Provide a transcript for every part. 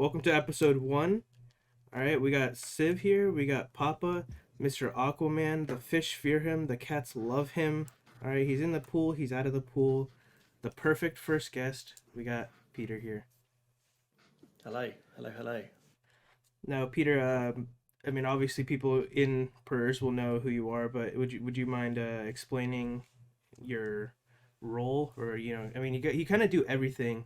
Welcome to episode one. All right, we got Civ here. We got Papa, Mr. Aquaman. The fish fear him. The cats love him. All right, he's in the pool. He's out of the pool. The perfect first guest. We got Peter here. Hello, hello, hello. Now, Peter. I mean, obviously, people in PERS will know who you are, but would you mind explaining your role, or I mean, you kind of do everything.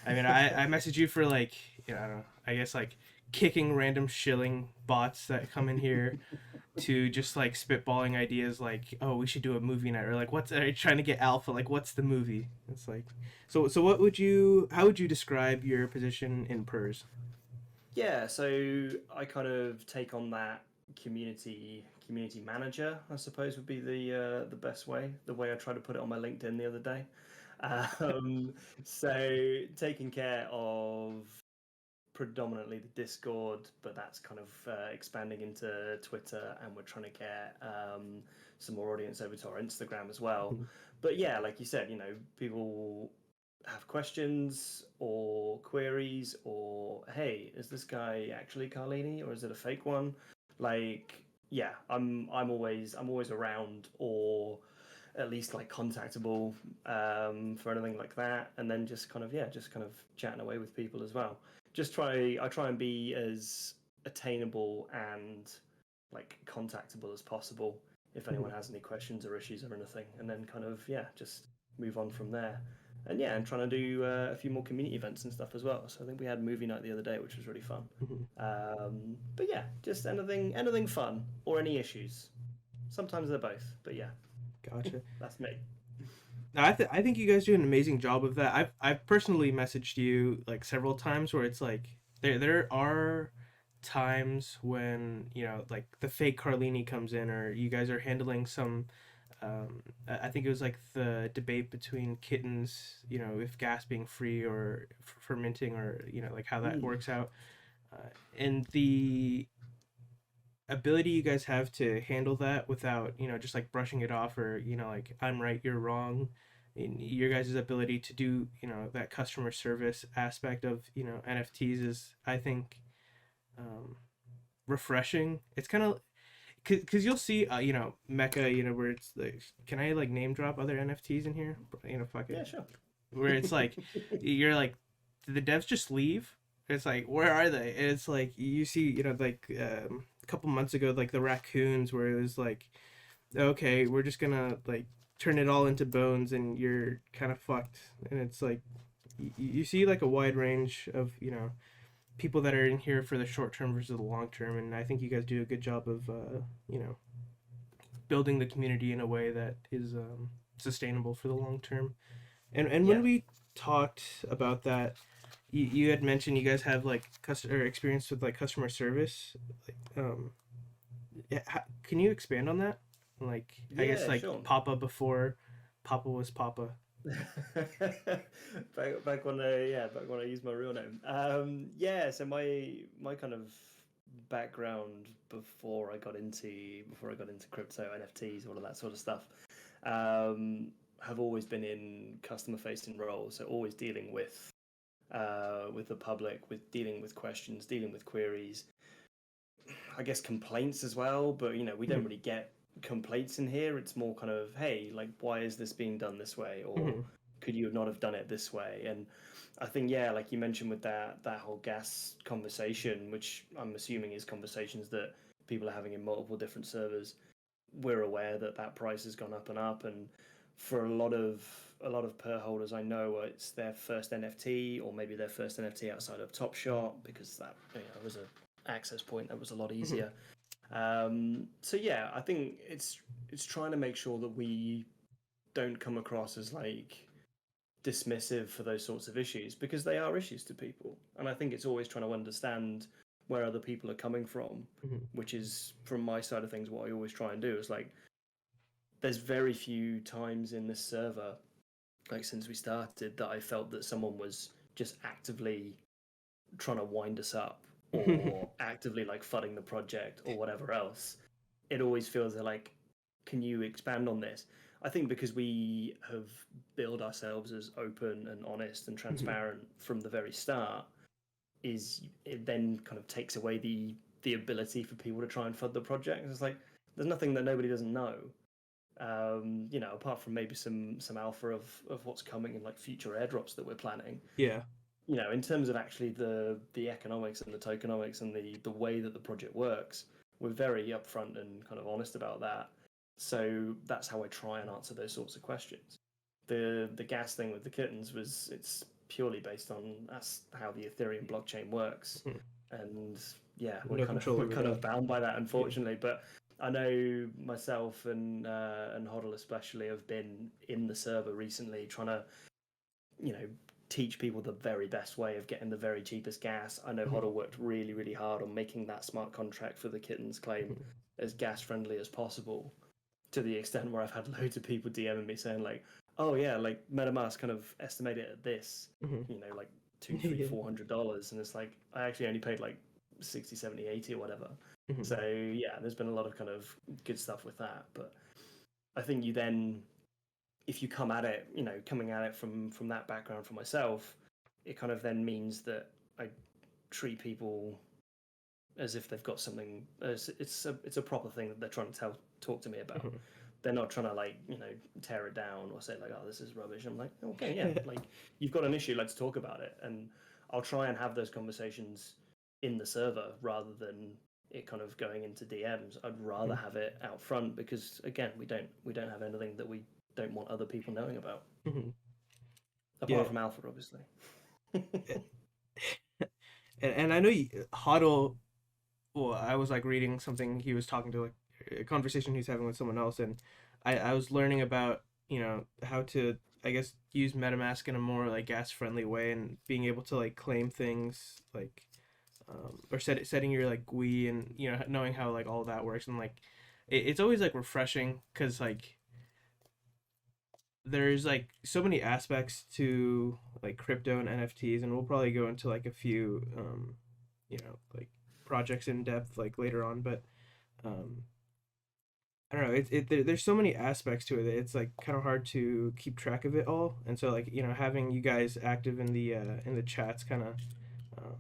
I mean, I message you for like, I don't know, I guess like kicking random shilling bots that come in here to just like spitballing ideas like, oh, we should do a movie night, or like, what's are you trying to get alpha? Like, what's the movie? It's like, so how would you describe your position in PERS? Yeah, so I kind of take on that community manager, I suppose would be the best way. The way I tried to put it on my LinkedIn the other day. Um, so taking care of predominantly the Discord, but that's kind of expanding into Twitter, and we're trying to get some more audience over to our Instagram as well. But yeah, like you said, people have questions or queries, or hey, is this guy actually Carlini or is it a fake one? Like, yeah, I'm always around, or at least like contactable for anything like that, and then just kind of chatting away with people as well. I try and be as attainable and like contactable as possible if anyone has any questions or issues or anything, and then kind of just move on from there. And yeah, I'm trying to do a few more community events and stuff as well. So I think we had movie night the other day, which was really fun. But yeah, just anything fun or any issues. Sometimes they're both, but yeah, Gotcha. that's me. No, I think you guys do an amazing job of that. I've personally messaged you like several times where it's like there are times when like the fake Carlini comes in, or you guys are handling some. I think it was like the debate between kittens, if gas being free or fermenting, or like how that Mm. works out, and the ability you guys have to handle that without just like brushing it off, or like I'm right, you're wrong. And your guys' ability to do that customer service aspect of NFTs is, I think, um, refreshing. It's kind of because you'll see Mecca, where it's like, can I like name drop other NFTs in here? Fuck it. Yeah, sure. Where it's like you're like, did the devs just leave? It's like, where are they? And it's like you see like a couple months ago, like the raccoons, where it was like, okay, we're just gonna like turn it all into bones, and you're kind of fucked. And it's like you see like a wide range of people that are in here for the short term versus the long term, and I think you guys do a good job of you know building the community in a way that is sustainable for the long term. And when Yeah. we talked about that, you had mentioned you guys have like customer experience with like customer service. Like, yeah, can you expand on that? Like, I guess Yeah, like sure. Papa before Papa was Papa. back when I used my real name. Yeah, so my kind of background before I got into crypto, NFTs, all of that sort of stuff, um, have always been in customer facing roles. So always dealing with the public, with dealing with questions, dealing with queries, I guess complaints as well. But we don't really get complaints in here. It's more kind of, hey, like, why is this being done this way, or could you not have done it this way? And I think, yeah, like you mentioned with that whole gas conversation, which I'm assuming is conversations that people are having in multiple different servers. We're aware that that price has gone up and up, and for a lot of per holders, I know it's their first NFT, or maybe their first NFT outside of Top Shot, because that was a access point that was a lot easier. So yeah, I think it's trying to make sure that we don't come across as like dismissive for those sorts of issues, because they are issues to people, and I think it's always trying to understand where other people are coming from, which is from my side of things what I always try and do is like, there's very few times in this server, like since we started, that I felt that someone was just actively trying to wind us up, or actively like fudding the project or whatever else. It always feels like, can you expand on this? I think because we have built ourselves as open and honest and transparent from the very start, is it then kind of takes away the ability for people to try and fund the project. It's like there's nothing that nobody doesn't know. You know, apart from maybe some alpha of what's coming in like future airdrops that we're planning. Yeah. You know, in terms of actually the economics and the tokenomics and the way that the project works, we're very upfront and kind of honest about that. So that's how I try and answer those sorts of questions. The gas thing with the kittens was it's purely based on that's how the Ethereum blockchain works, and yeah, No control we're over kind that. of bound by that, Yeah. unfortunately. But I know myself and Hoddle especially have been in the server recently trying to, you know, teach people the very best way of getting the very cheapest gas. I know Hoddle worked really, really hard on making that smart contract for the kittens claim as gas friendly as possible, to the extent where I've had loads of people DMing me saying like, "Oh yeah, like MetaMask kind of estimated at this, you know, like $200, $300, $400," and it's like I actually only paid like 60, 70, 80 or whatever. So yeah, there's been a lot of kind of good stuff with that, but I think you then, if you come at it, you know, coming at it from that background for myself, it kind of then means that I treat people as if they've got something. As it's a proper thing that they're trying to talk to me about. They're not trying to like, you know, tear it down or say like, oh, this is rubbish. I'm like, okay, yeah, like you've got an issue, let's talk about it, and I'll try and have those conversations in the server rather than it kind of going into DMs. I'd rather have it out front because again, we don't have anything that we don't want other people knowing about, Yeah. apart from Alpha, obviously. And I know Huddle. Well, I was like reading something he was talking to, like a conversation he's having with someone else, and I was learning about, you know, how to, I guess, use MetaMask in a more like gas friendly way, and being able to like claim things like or setting your like GUI, and you know, knowing how like all that works, and like it's always like refreshing because like there's like so many aspects to like crypto and NFTs, and we'll probably go into like a few you know, like projects in depth like later on, but um I don't know, there's so many aspects to it that it's like kind of hard to keep track of it all. And so like, you know, having you guys active in the chats kind of um,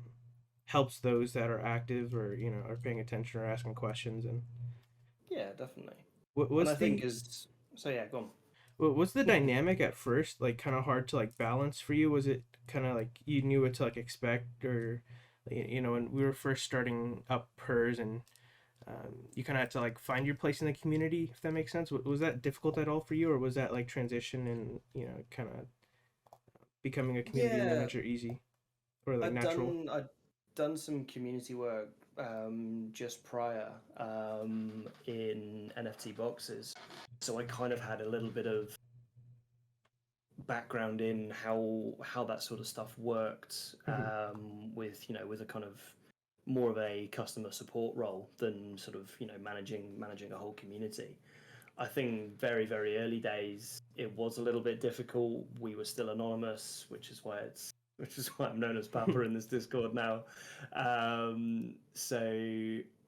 helps those that are active, or you know, are paying attention or asking questions. And Yeah, definitely. And what's I think the is so yeah, go what's the on. dynamic at first, like kind of hard to like balance for you? Was it kind of like you knew what to like expect, or you know, when we were first starting up PERS, and you kind of had to like find your place in the community, if that makes sense? Was that difficult at all for you, or was that like transition and, you know, kind of becoming a community Yeah, manager easy, or like I'd natural? done I'd done some community work just prior in NFT boxes, so I kind of had a little bit of background in how that sort of stuff worked, Hmm. with, you know, with a kind of more of a customer support role than sort of, you know, managing a whole community. I think very early days it was a little bit difficult. We were still anonymous, which is why I'm known as Papa in this Discord now. So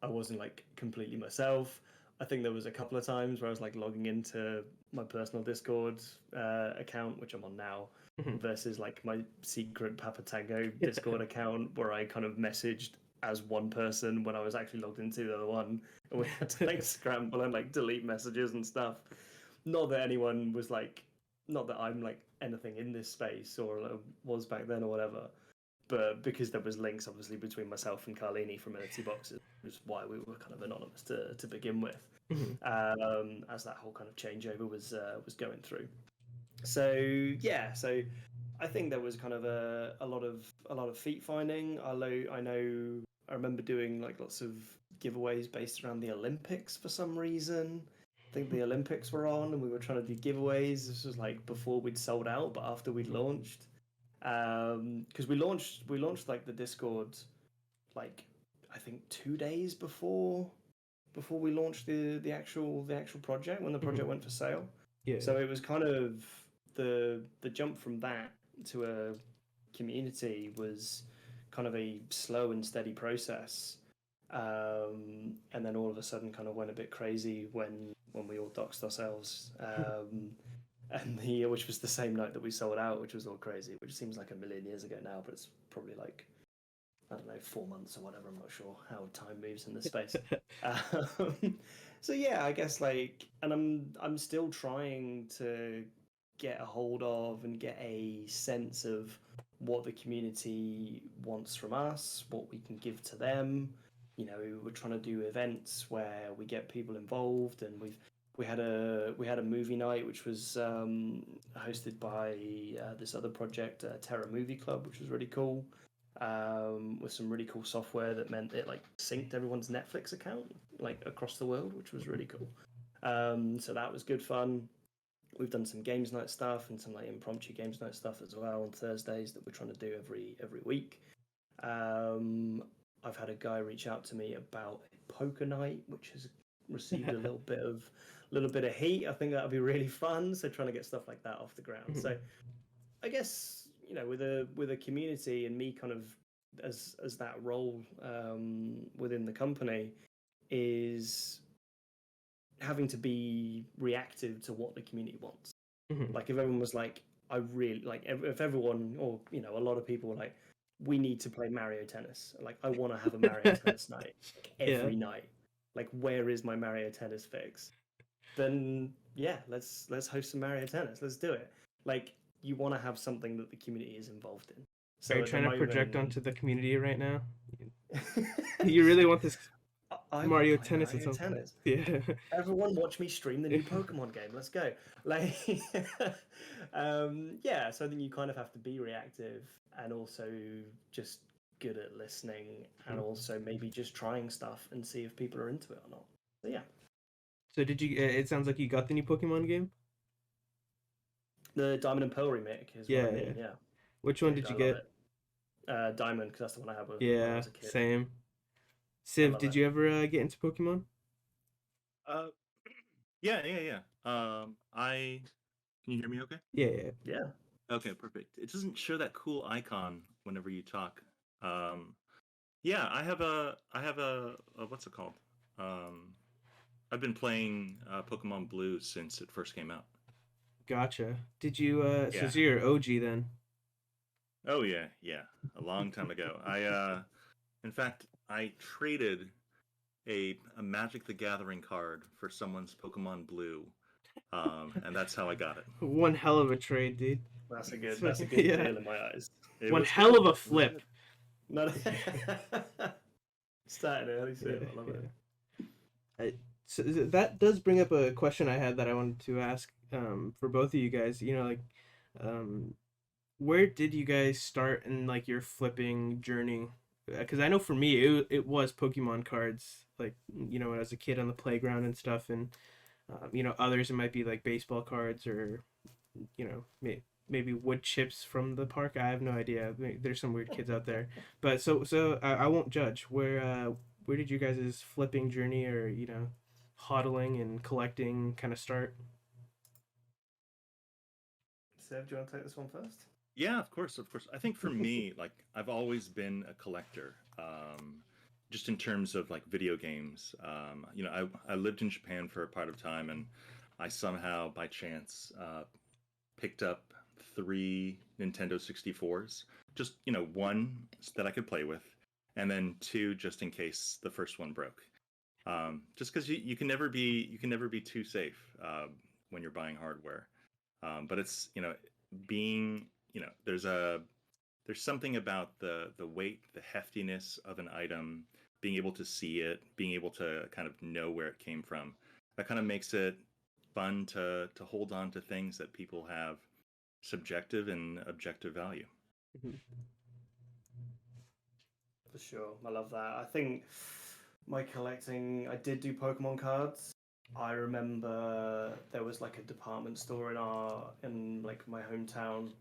I wasn't like completely myself. I think there was a couple of times where I was like logging into my personal Discord account, which I'm on now, versus like my secret Papa Tango Discord account, where I kind of messaged as one person when I was actually logged into the other one, and we had to like scramble and like delete messages and stuff. Not that anyone was like, not that I'm like anything in this space or was back then or whatever, but because there was links obviously between myself and Carlini from NFT Boxes, which is why we were kind of anonymous to begin with, as that whole kind of changeover was going through. So yeah, so I think there was kind of a lot of feet finding. I know I remember doing like lots of giveaways based around the Olympics for some reason. I think the Olympics were on, and we were trying to do giveaways. This was like before we'd sold out, but after we'd launched. Because we launched like the Discord, like I think 2 days before we launched the actual project when the project went for sale. Yeah. So it was kind of the jump from that to a community was kind of a slow and steady process. And then all of a sudden kind of went a bit crazy when we all doxed ourselves. And the which was the same night that we sold out, which was all crazy, which seems like a million years ago now, but it's probably like I don't know, 4 months or whatever. I'm not sure how time moves in this space. So yeah, I guess like, and I'm still trying to get a hold of and get a sense of what the community wants from us, what we can give to them. You know, we're trying to do events where we get people involved, and we had a movie night which was hosted by this other project, Terra Movie Club, which was really cool. With some really cool software that meant it like synced everyone's Netflix account like across the world, which was really cool. So that was good fun. We've done some games night stuff and some like impromptu games night stuff as well on Thursdays that we're trying to do every week. I've had a guy reach out to me about a poker night, which has received a little bit of heat. I think that'll be really fun. So trying to get stuff like that off the ground. So I guess, you know, with a community and me kind of as that role within the company is having to be reactive to what the community wants. Like if everyone was like, I really like, if everyone, or you know, a lot of people were like, we need to play Mario Tennis. Like I want to have a Mario Tennis night like, every night. Like where is my Mario Tennis fix? Then yeah, let's host some Mario Tennis. Let's do it. Like you want to have something that the community is involved in. Are So you at the trying to project moment, onto the community right now? You really want this I want Mario to play Tennis at Mario some point? Tennis. Yeah. Everyone watch me stream the new Pokemon game. Let's go. Like, yeah, so I think you kind of have to be reactive and also just good at listening and also maybe just trying stuff and see if people are into it or not. So, yeah. So did you? It sounds like you got the new Pokemon game. The Diamond and Pearl remake is what I Yeah, yeah. mean, yeah. Which one Dude, did I you love get? it. Diamond, because that's the one I had when I Yeah, was a kid. same. I Civ, love did it. you ever get into Pokemon? Uh, yeah. I can you hear me? Okay. Yeah. Yeah. Okay, perfect. It doesn't show that cool icon whenever you talk. Yeah, I have a what's it called? Um, I've been playing Pokemon Blue since it first came out. Gotcha. Did you? So Yeah. you're an OG then? Oh yeah, a long time ago. In fact, I traded a Magic the Gathering card for someone's Pokemon Blue, and that's how I got it. One hell of a trade, dude. That's a good Yeah. deal in my eyes. It One was hell good. of a It was flip. good. No, starting early soon. I love it. So that does bring up a question I had that I wanted to ask for both of you guys. You know, like, where did you guys start in like your flipping journey? Because I know for me it was Pokemon cards, like you know, as a kid on the playground and stuff, and you know, others it might be like baseball cards or you know, maybe wood chips from the park. I have no idea. There's some weird kids out there, but so I won't judge. Where did you guys' flipping journey or you know, hodling and collecting kind of start? Seb, do you want to take this one first? Yeah, of course, of course. I think for me, like I've always been a collector. Just in terms of like video games. You know, I lived in Japan for a part of time, and I somehow by chance picked up 3 Nintendo 64s. Just you know, one that I could play with, and then two just in case the first one broke. Just because you can never be too safe when you're buying hardware. But it's you know being you know there's something about the weight, the heftiness of an item, being able to see it, being able to kind of know where it came from. That kind of makes it fun to hold on to things that people have subjective and objective value. For sure. I love that. I think my collecting, I did do Pokemon cards. I remember there was like a department store in like my hometown,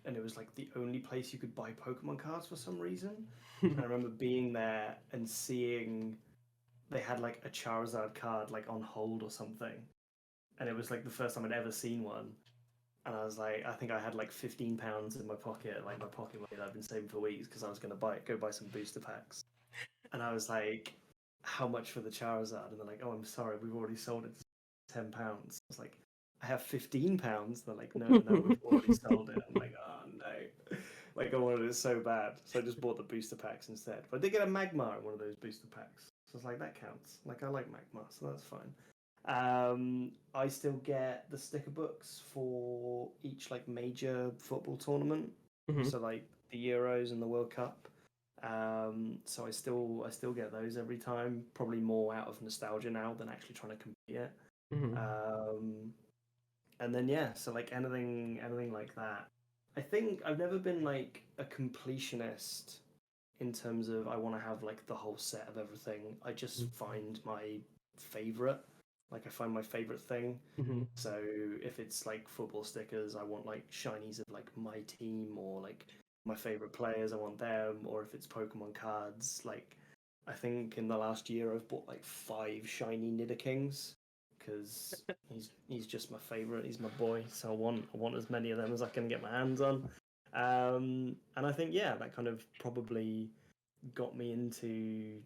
and it was like the only place you could buy Pokemon cards for some reason. And I remember being there and seeing they had like a Charizard card like on hold or something. And it was like the first time I'd ever seen one. And I was like, I think I had like £15 in my pocket, like my pocket money that I've been saving for weeks because I was going to go buy some booster packs. And I was like, how much for the Charizard? And they're like, oh, I'm sorry, we've already sold it for £10. I was like, I have £15. They're like, no, we've already sold it. I'm like, oh no. Like I wanted it so bad, so I just bought the booster packs instead. But I did get a Magma in one of those booster packs, so it's like that counts. Like I like Magma, so that's fine. I still get the sticker books for each like major football tournament, so like the Euros and the World Cup. So I still get those every time. Probably more out of nostalgia now than actually trying to compete it. And then yeah, so like anything like that. I think I've never been like a completionist in terms of I want to have like the whole set of everything. I just find my favorite. Like I find my favorite thing. So if it's like football stickers, I want like shinies of like my team or like my favorite players, I want them. Or if it's Pokemon cards, like I think in the last year I've bought like 5 shiny Nidokings because he's just my favorite. He's my boy, so I want as many of them as I can get my hands on. And I think yeah, that kind of probably got me into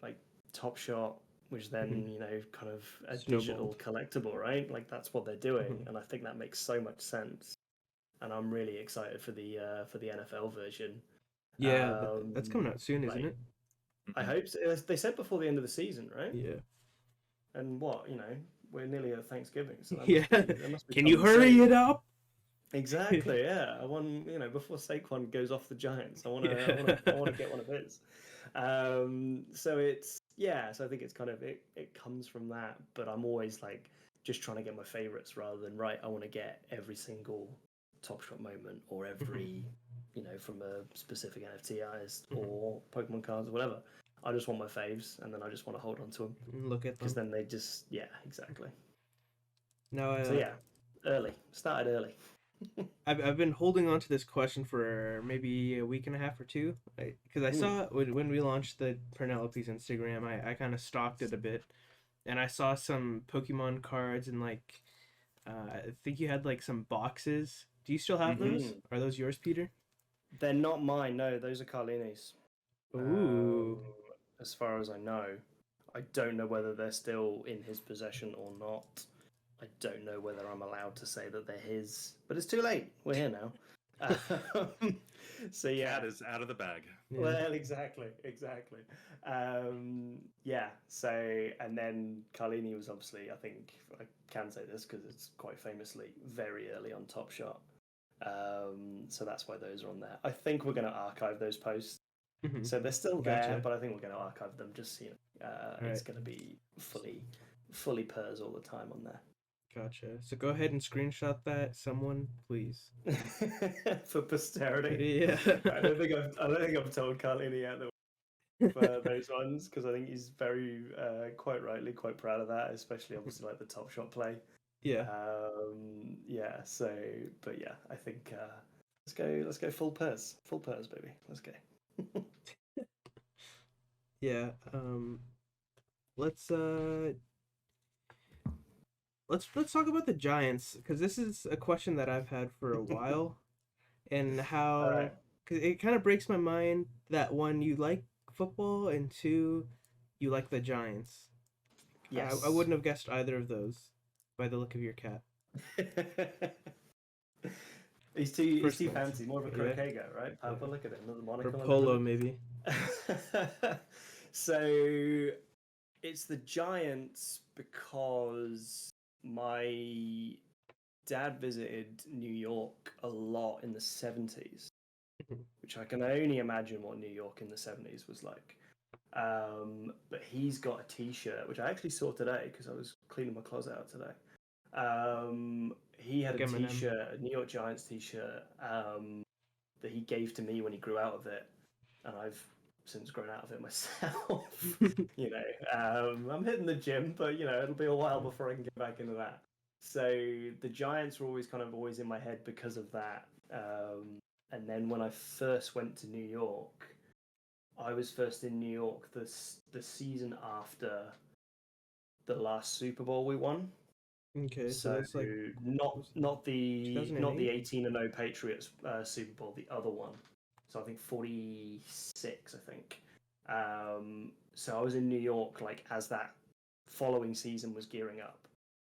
like Top Shot, which then kind of a digital collectible, right? Like that's what they're doing, and I think that makes so much sense. And I'm really excited for the NFL version. Yeah, that's coming out soon, isn't it? I hope so. They said before the end of the season, right? Yeah. And what, we're nearly at Thanksgiving, so that must be Can you hurry it up? Exactly. Yeah, I want before Saquon goes off the Giants, I want to get one of his. So it's so I think it's kind of it comes from that, but I'm always like just trying to get my favorites rather than I want to get every single Top Shot moment or every from a specific NFT artist or Pokemon cards or whatever. I just want my faves, and then I just want to hold on to them. Look at them. Because then they just, exactly. No, so started early. I've been holding on to this question for maybe a week and a half or two, because I saw when we launched the Penelopes Instagram, I kind of stalked it a bit, and I saw some Pokemon cards and like, I think you had like some boxes. Do you still have those? Are those yours, Peter? They're not mine. No, those are Carlini's. Ooh. As far as I know, I don't know whether they're still in his possession or not. I don't know whether I'm allowed to say that they're his, but it's too late. We're here now. So yeah, cat is out of the bag. Yeah. Well, exactly. So and then Carlini was obviously, I think I can say this because it's quite famously very early on Top Shot. So that's why those are on there. I think we're going to archive those posts. So they're still there, but I think we're going to archive them just so it's going to be fully pers all the time on there. Gotcha. So go ahead and screenshot that, someone, please. For posterity. Yeah. I don't think I've told Carlini yet for those ones, because I think he's very quite rightly quite proud of that, especially obviously like the Top Shot play. Yeah. So, but yeah, I think let's go full pers, baby. Let's go. Yeah. Let's talk about the Giants, because this is a question that I've had for a while, and how cause it kind of breaks my mind that one, you like football, and 2, you like the Giants. Yes. I wouldn't have guessed either of those by the look of your cat. He's too fancy, more of a croquet guy, right? Papa, look at it, another monocle. Or polo, maybe. So it's the Giants because my dad visited New York a lot in the 70s, which I can only imagine what New York in the 70s was like. But he's got a t-shirt, which I actually saw today because I was cleaning my closet out today. He had a t-shirt, a New York Giants t-shirt, that he gave to me when he grew out of it, and I've since grown out of it myself. I'm hitting the gym, but it'll be a while before I can get back into that. So the Giants were always in my head because of that. And then when I first went to New York, I was first in New York the season after the last Super Bowl we won. Okay, so that's like not the 18-0 Patriots Super Bowl, the other one. So I think 46, I think. So I was in New York like as that following season was gearing up.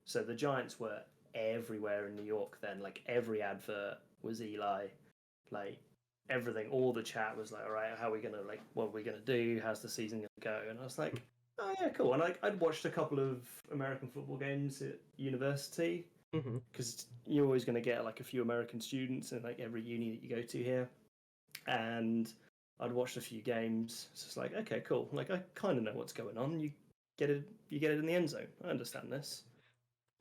So the Giants were everywhere in New York then. Like every advert was Eli. Like everything, all the chat was like, all right, how are we gonna what are we gonna do? How's the season gonna go? And I was like, oh yeah, cool. And I'd watched a couple of American football games at university because you're always going to get like a few American students in like every uni that you go to here, and I'd watched a few games. So it's like, okay, cool. Like I kind of know what's going on. You get it in the end zone. I understand this.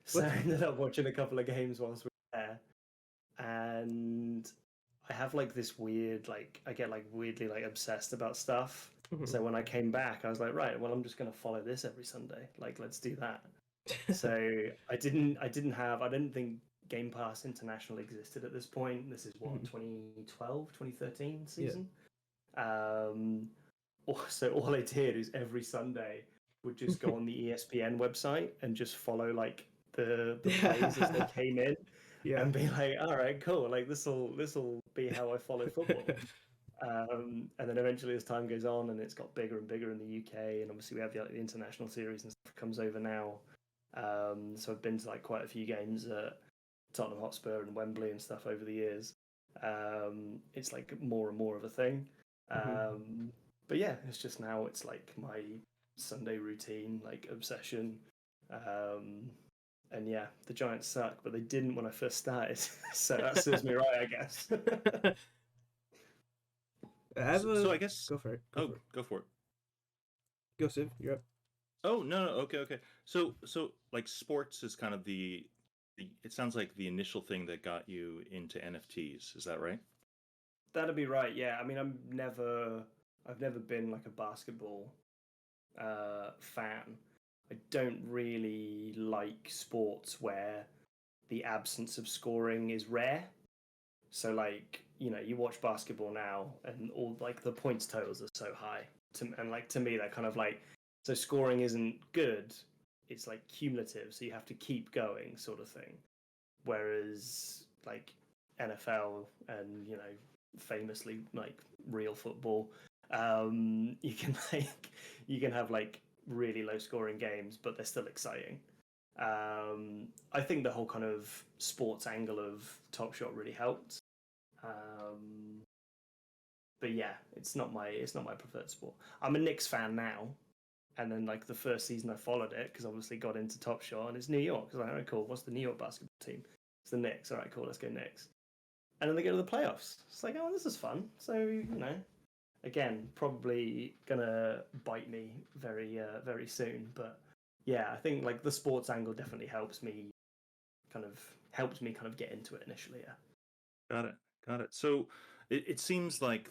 So I ended up watching a couple of games whilst we were there, and I have like this weird, like I get like weirdly like obsessed about stuff. So when I came back, I was like, right, well, I'm just gonna follow this every Sunday. Like, let's do that. So I didn't think Game Pass International existed at this point. This is what 2012, 2013 season. So all I did is every Sunday would just go on the ESPN website and just follow like the plays as they came in, and be like, all right, cool. Like this will be how I follow football. And then eventually, as time goes on, and it's got bigger and bigger in the UK, and obviously we have the international series and stuff comes over now. So I've been to like quite a few games at Tottenham Hotspur and Wembley and stuff over the years. It's like more and more of a thing. But yeah, it's just now it's like my Sunday routine, like obsession. And yeah, the Giants suck, but they didn't when I first started, so that serves me right, I guess. So I guess go for it. Go for it. Go, Siv. You're up. Oh no, okay. So like sports is kind of the it sounds like the initial thing that got you into NFTs. Is that right? That'd be right. Yeah. I mean, I've never been like a basketball fan. I don't really like sports where the absence of scoring is rare. So like, you watch basketball now and all like the points totals are so high. And like to me that kind of like, so scoring isn't good. It's like cumulative, so you have to keep going sort of thing. Whereas like NFL and, famously like real football, you can have like really low scoring games, but they're still exciting. I think the whole kind of sports angle of Top Shot really helped. But yeah, it's not my preferred sport. I'm a Knicks fan now, and then like the first season I followed it because obviously got into Top Shot and it's New York. I was like, all right, cool. What's the New York basketball team? It's the Knicks. All right, cool. Let's go Knicks. And then they go to the playoffs. It's like, oh, this is fun. So again, probably gonna bite me very soon. But yeah, I think like the sports angle definitely helps me kind of get into it initially. Yeah. Got it. So it seems like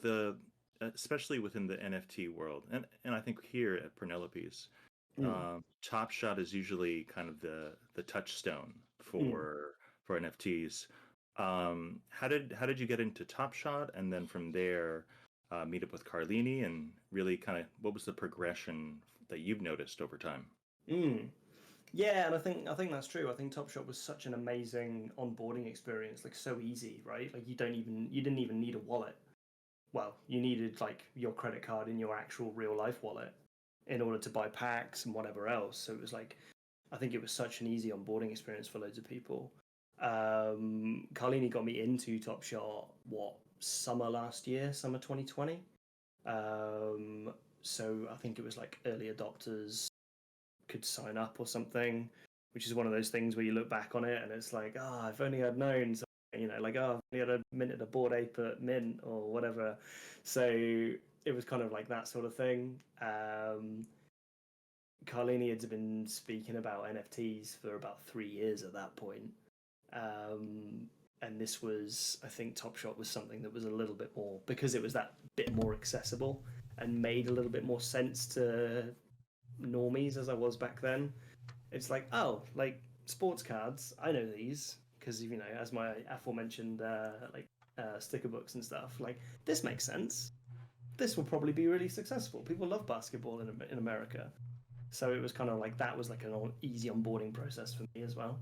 especially within the NFT world, and I think here at Penelopes, Top Shot is usually kind of the touchstone for NFTs. How did you get into Top Shot, and then from there meet up with Carlini, and really kind of what was the progression that you've noticed over time? Yeah, and I think that's true. I think Top Shot was such an amazing onboarding experience, like so easy, right? Like you didn't even need a wallet. Well, you needed like your credit card in your actual real life wallet in order to buy packs and whatever else. So it was like, I think it was such an easy onboarding experience for loads of people. Carlini got me into Top Shot summer last year, summer 2020. So I think it was like early adopters could sign up or something, which is one of those things where you look back on it and it's like, if only I'd known, like, if only I'd minted a Bored Ape at Mint or whatever. So it was kind of like that sort of thing. Carlini had been speaking about NFTs for about 3 years at that point. And this was, I think Top Shot was something that was a little bit more, because it was that bit more accessible and made a little bit more sense to normies as I was back then. It's like, like sports cards, I know these because as my aforementioned sticker books and stuff, like this makes sense. This will probably be really successful. People love basketball in America. So it was kind of like that was like an easy onboarding process for me as well.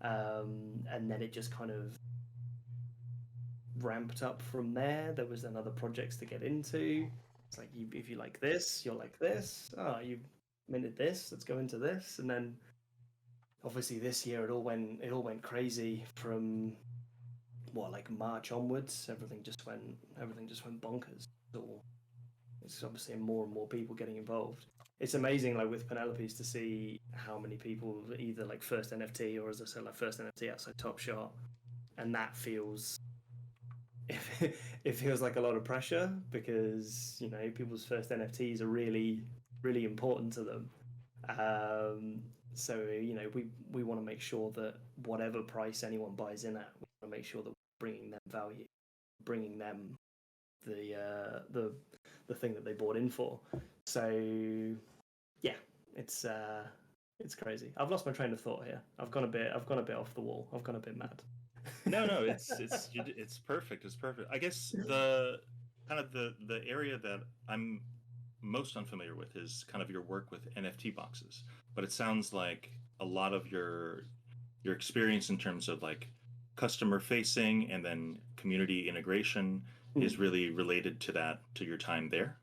And then it just kind of ramped up from there. There was then other projects to get into. It's like, if you like this, you'll like this. You minted this, let's go into this. And then obviously this year it all went crazy from like March onwards, everything just went bonkers. So it's obviously more and more people getting involved. It's amazing, like with Penelopes, to see how many people either like first NFT or, as I said, like first NFT outside Top Shot, and that feels it feels like a lot of pressure because, you know, people's first NFTs are really really important to them. So, you know, we want to make sure that whatever price anyone buys in at, we want to make sure that we're bringing them value, bringing them the thing that they bought in for. So yeah, it's crazy. I've lost my train of thought here. I've gone a bit off the wall. I've gone a bit mad. No, it's perfect. It's perfect. I guess the kind of the area that I'm most unfamiliar with is kind of your work with NFT boxes. But it sounds like a lot of your experience in terms of like customer facing and then community integration is really related to that, to your time there.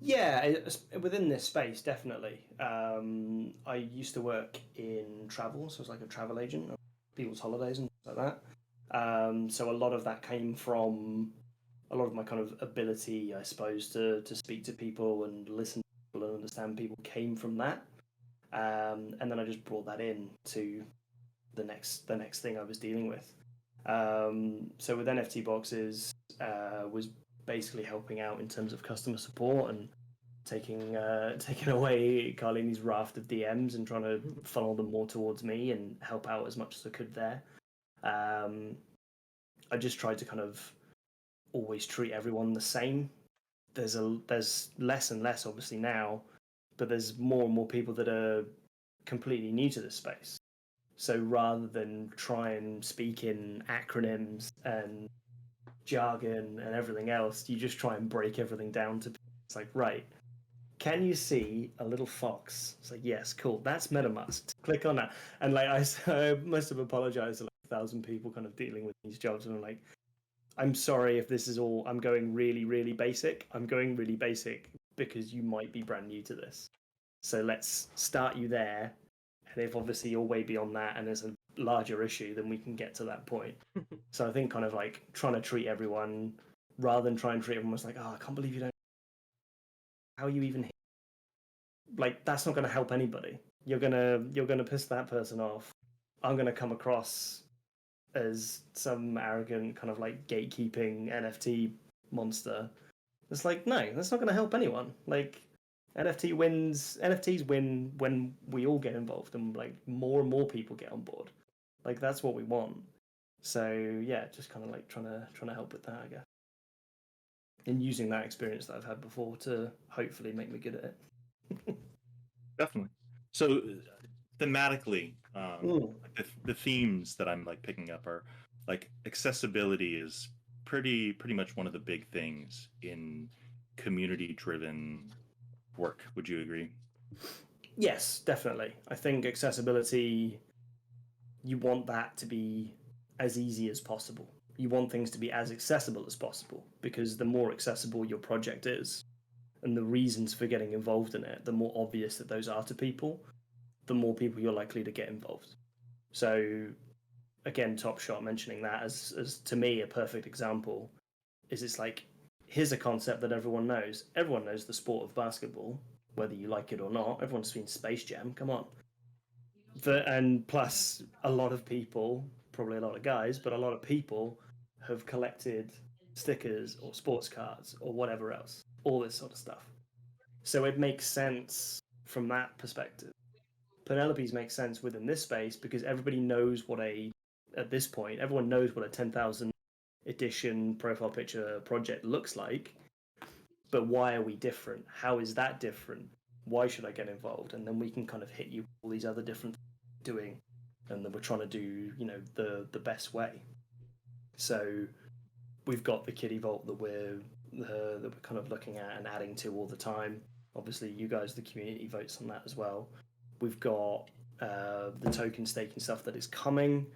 Yeah, within this space, definitely. I used to work in travel, so I was like a travel agent, people's holidays and stuff like that. So a lot of that came from a lot of my kind of ability, I suppose, to speak to people and listen to people and understand people came from that. And then I just brought that in to the next thing I was dealing with. So with NFT boxes, was basically helping out in terms of customer support and taking away Carlini's raft of DMs and trying to funnel them more towards me and help out as much as I could there. I just tried to kind of always treat everyone the same. There's less and less obviously now, but there's more and more people that are completely new to this space. So rather than try and speak in acronyms and jargon and everything else, you just try and break everything down to, it's like, right, can you see a little fox? It's like, yes, cool, that's MetaMask. Click on that. And like I must have apologized to like 1,000 people kind of dealing with these jobs, and I'm like, I'm sorry if this is all, I'm going really, really basic. I'm going really basic because you might be brand new to this. So let's start you there. And if obviously you're way beyond that and there's a larger issue, then we can get to that point. So I think kind of like trying to treat everyone rather than try and treat everyone as like, oh, I can't believe you don't. How are you even here? Like, that's not going to help anybody. You're gonna piss that person off. I'm gonna come across as some arrogant kind of like gatekeeping NFT monster. It's like, no, that's not going to help anyone. Like, NFTs win when we all get involved and like more and more people get on board. Like, that's what we want. So yeah, just kind of like trying to help with that, I guess, and using that experience that I've had before to hopefully make me good at it. Definitely. So thematically, the themes that I'm like picking up are like accessibility is pretty much one of the big things in community driven work. Would you agree? Yes, definitely. I think accessibility, you want that to be as easy as possible. You want things to be as accessible as possible, because the more accessible your project is and the reasons for getting involved in it, the more obvious that those are to people, the more people you're likely to get involved. So again, Top Shot mentioning that as to me a perfect example is, it's like, here's a concept that everyone knows. Everyone knows the sport of basketball, whether you like it or not. Everyone's seen Space Jam. Come on. And plus, a lot of people, probably a lot of guys, but a lot of people have collected stickers or sports cards or whatever else, all this sort of stuff. So it makes sense from that perspective. Penelopes makes sense within this space because everybody knows at this point, everyone knows what a 10,000 edition profile picture project looks like. But why are we different? How is that different? Why should I get involved? And then we can kind of hit you with all these other different doing, and then we're trying to do, you know, the best way. So we've got the Kitty Vault that we're kind of looking at and adding to all the time. Obviously, you guys, the community, votes on that as well. We've got the token staking stuff that is coming,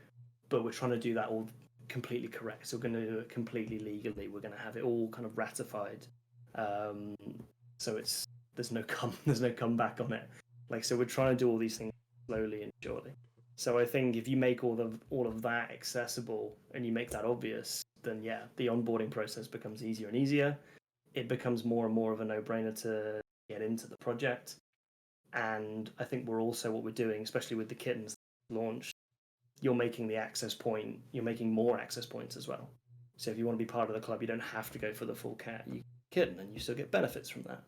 but we're trying to do that all completely correct. So we're going to do it completely legally. We're going to have it all kind of ratified. So there's no comeback on it. Like, so we're trying to do all these things slowly and surely. So I think if you make all of that accessible and you make that obvious, then yeah, the onboarding process becomes easier and easier. It becomes more and more of a no-brainer to get into the project. And I think we're also, what we're doing, especially with the kittens launch, you're making the access point, you're making more access points as well. So if you want to be part of the club, you don't have to go for the full cat. You kitten, and you still get benefits from that.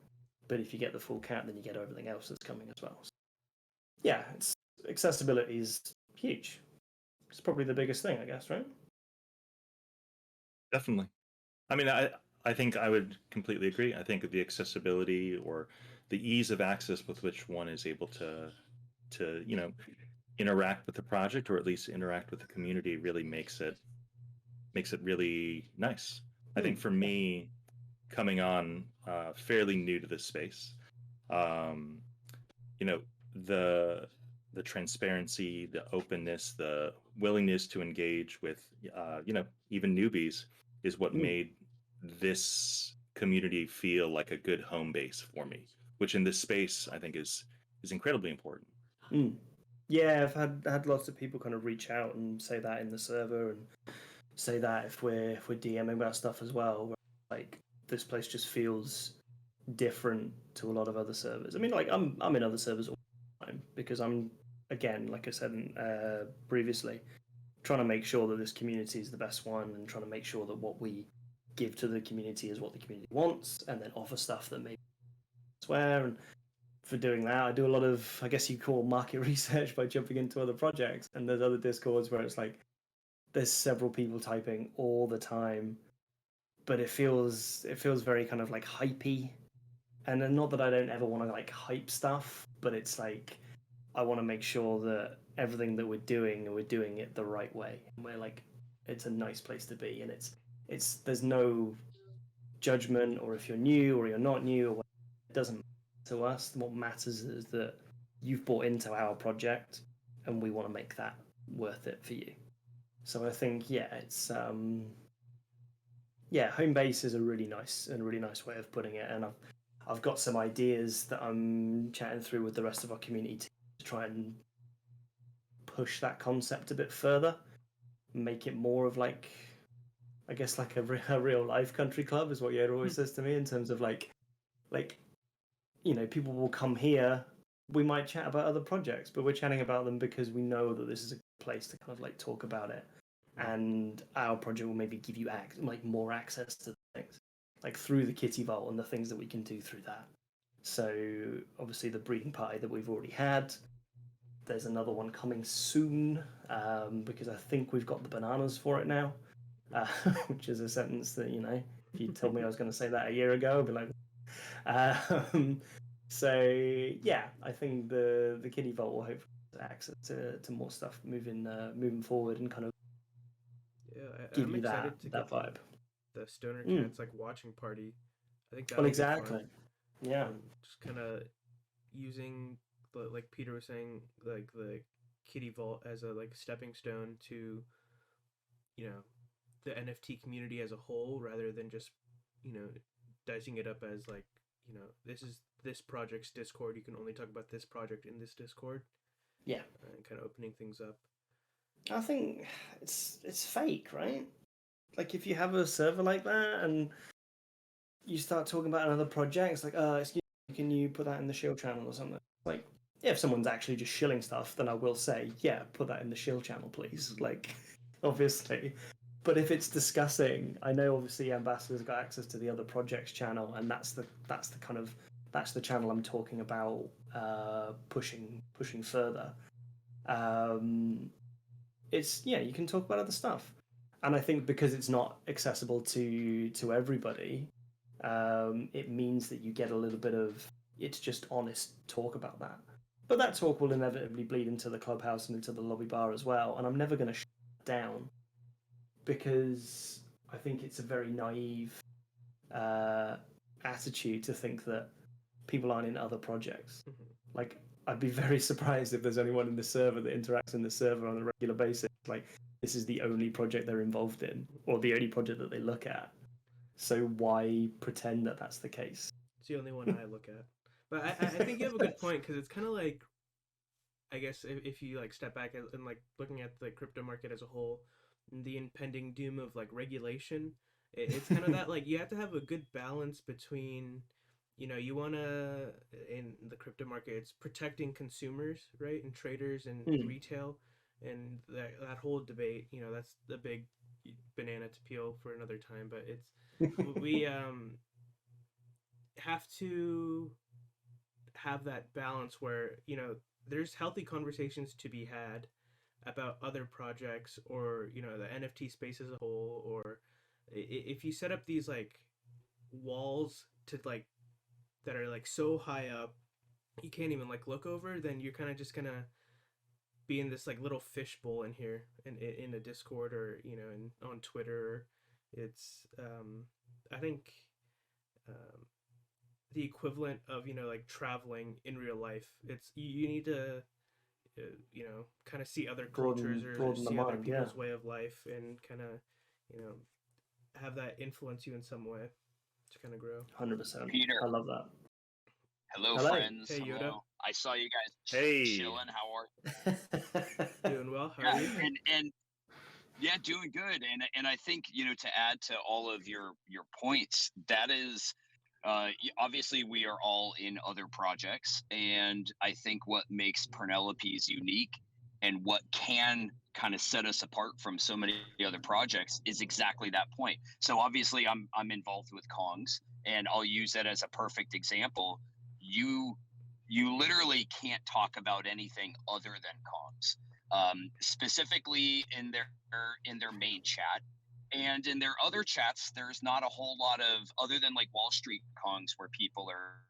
But if you get the full cat, then you get everything else that's coming as well. So, yeah, accessibility is huge. It's probably the biggest thing, I guess, right? Definitely. I mean, I think I would completely agree. I think the accessibility or the ease of access with which one is able to interact with the project, or at least interact with the community, really makes it really nice. I think for me, coming on fairly new to this space, um, you know, the transparency, the openness, the willingness to engage with even newbies is what made this community feel like a good home base for me, which in this space I think is incredibly important. Yeah, I've had lots of people kind of reach out and say that in the server, and say that if we're DMing about stuff as well, where, like, this place just feels different to a lot of other servers. I mean, like, I'm in other servers all the time because I'm, again, like I said previously, trying to make sure that this community is the best one, and trying to make sure that what we give to the community is what the community wants, and then offer stuff that maybe swear. And for doing that, I do a lot of, I guess you call, market research by jumping into other projects. And there's other discords where it's like there's several people typing all the time, but it feels very kind of like hypey. And then, not that I don't ever want to like hype stuff, but it's like I want to make sure that everything that we're doing, and we're doing it the right way, and we're like, it's a nice place to be, and it's there's no judgment, or if you're new or you're not new, or whatever, it doesn't matter to us. What matters is that you've bought into our project, and we want to make that worth it for you. So I think, yeah, it's home base is a really nice way of putting it, and I've got some ideas that I'm chatting through with the rest of our community to try and push that concept a bit further, make it more of like, I guess, like a real life country club is what Yoda always says to me, in terms of like people will come here, we might chat about other projects, but we're chatting about them because we know that this is a good place to kind of like talk about it, and our project will maybe give you more access to things, like through the kitty vault and the things that we can do through that. So obviously the breeding party that we've already had, there's another one coming soon, because I think we've got the bananas for it now, which is a sentence that, if you told me I was going to say that a year ago, I'd be like, so yeah, I think the kitty vault will hopefully access to more stuff moving forward, and kind of give I'm you excited to that get vibe. the stoner cats like watching party. I think that Well, exactly. Yeah. Just kind of using like Peter was saying, like the kitty vault as a like stepping stone to the NFT community as a whole, rather than just dicing it up as like this is this project's Discord. You can only talk about this project in this Discord. Yeah. And kind of opening things up. I think it's fake, right? Like, if you have a server like that and you start talking about another project, it's like, excuse me, can you put that in the shield channel or something? Like, if someone's actually just shilling stuff, then I will say, yeah, put that in the shield channel, please. Like, obviously. But if it's discussing, I know obviously Ambassador's got access to the other projects channel, and that's the channel I'm talking about pushing further. It's, you can talk about other stuff, and I think because it's not accessible to everybody, it means that you get a little bit of, it's just honest talk about that. But that talk will inevitably bleed into the clubhouse and into the lobby bar as well, and I'm never going to shut it down, because I think it's a very naive attitude to think that people aren't in other projects. Like, I'd be very surprised if there's anyone in the server that interacts in the server on a regular basis. Like, this is the only project they're involved in, or the only project that they look at. So why pretend that that's the case? It's the only one I look at. But I think you have a good point, because it's kind of like, I guess if you like step back and like looking at the crypto market as a whole, the impending doom of like regulation, it's kind of that like you have to have a good balance between, you want to, in the crypto market, it's protecting consumers, right, and traders and Mm. retail, and that whole debate, that's the big banana to peel for another time. But it's we have to have that balance where there's healthy conversations to be had about other projects, or the NFT space as a whole, or if you set up these like walls to like that are like so high up you can't even like look over, then you're kind of just gonna be in this like little fishbowl in here in a Discord, or on Twitter. It's I think um, the equivalent of like traveling in real life. It's you need to kind of see other cultures, or Broaden the see other mind. Yeah, people's way of life, and kind of you know have that influence you in some way to kind of grow. 100%. Peter, I love that. hello, Hello. friends. Hey Yoda. Hello. I saw you guys Hey. chilling. How are Doing well, how yeah, are you? and yeah, doing good. And I think to add to all of your points, that is obviously we are all in other projects, and I think what makes Penelopes unique and what can kind of set us apart from so many other projects is exactly that point. So obviously I'm involved with Kongs, and I'll use that as a perfect example. You you literally can't talk about anything other than Kongs. Specifically in their main chat, and in their other chats, there's not a whole lot of, other than like Wall Street Kongs where people are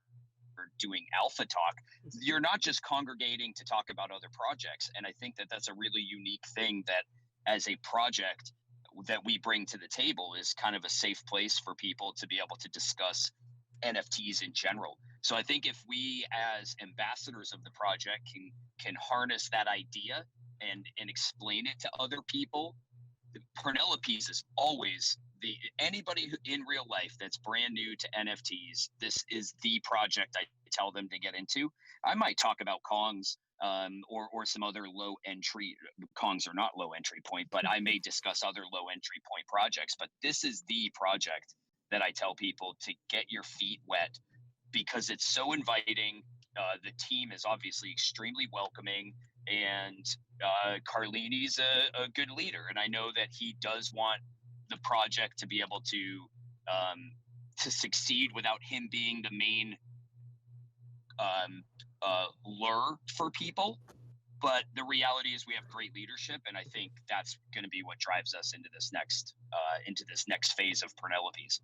doing alpha talk. You're not just congregating to talk about other projects, and I think that that's a really unique thing, that as a project that we bring to the table is kind of a safe place for people to be able to discuss NFTs in general. So I think if we as ambassadors of the project can harness that idea and explain it to other people, Penelopes is always the anybody who, in real life, that's brand new to NFTs. This is the project I tell them to get into. I might talk about Kongs, or some other low entry. Kongs are not low entry point, but I may discuss other low entry point projects. But this is the project that I tell people to get your feet wet, because it's so inviting. The team is obviously extremely welcoming, and Carlini's a good leader, and I know that he does want the project to be able to succeed without him being the main lure for people. But the reality is, we have great leadership, and I think that's going to be what drives us into this next phase of Penelopes.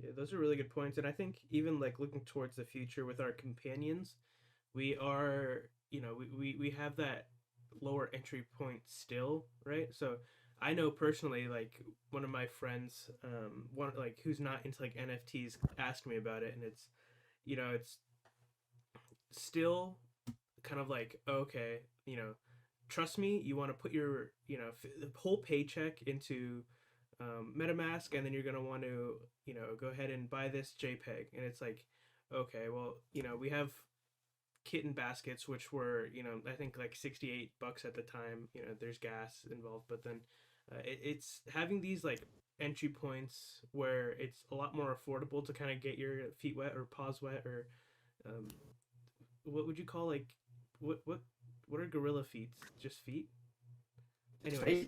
Yeah, those are really good points. And I think even like looking towards the future with our companions, we are, we have that lower entry point still, right? So I know personally, like one of my friends, one like who's not into like NFTs, asked me about it, and it's still kind of like, okay, trust me, you want to put your whole paycheck into MetaMask, and then you're gonna want to go ahead and buy this JPEG, and it's like, okay, well, we have kitten baskets, which were I think like $68 at the time. There's gas involved, but then it's having these like entry points where it's a lot more affordable to kind of get your feet wet or paws wet, or what would you call like what are gorilla feet? Just feet? Anyways,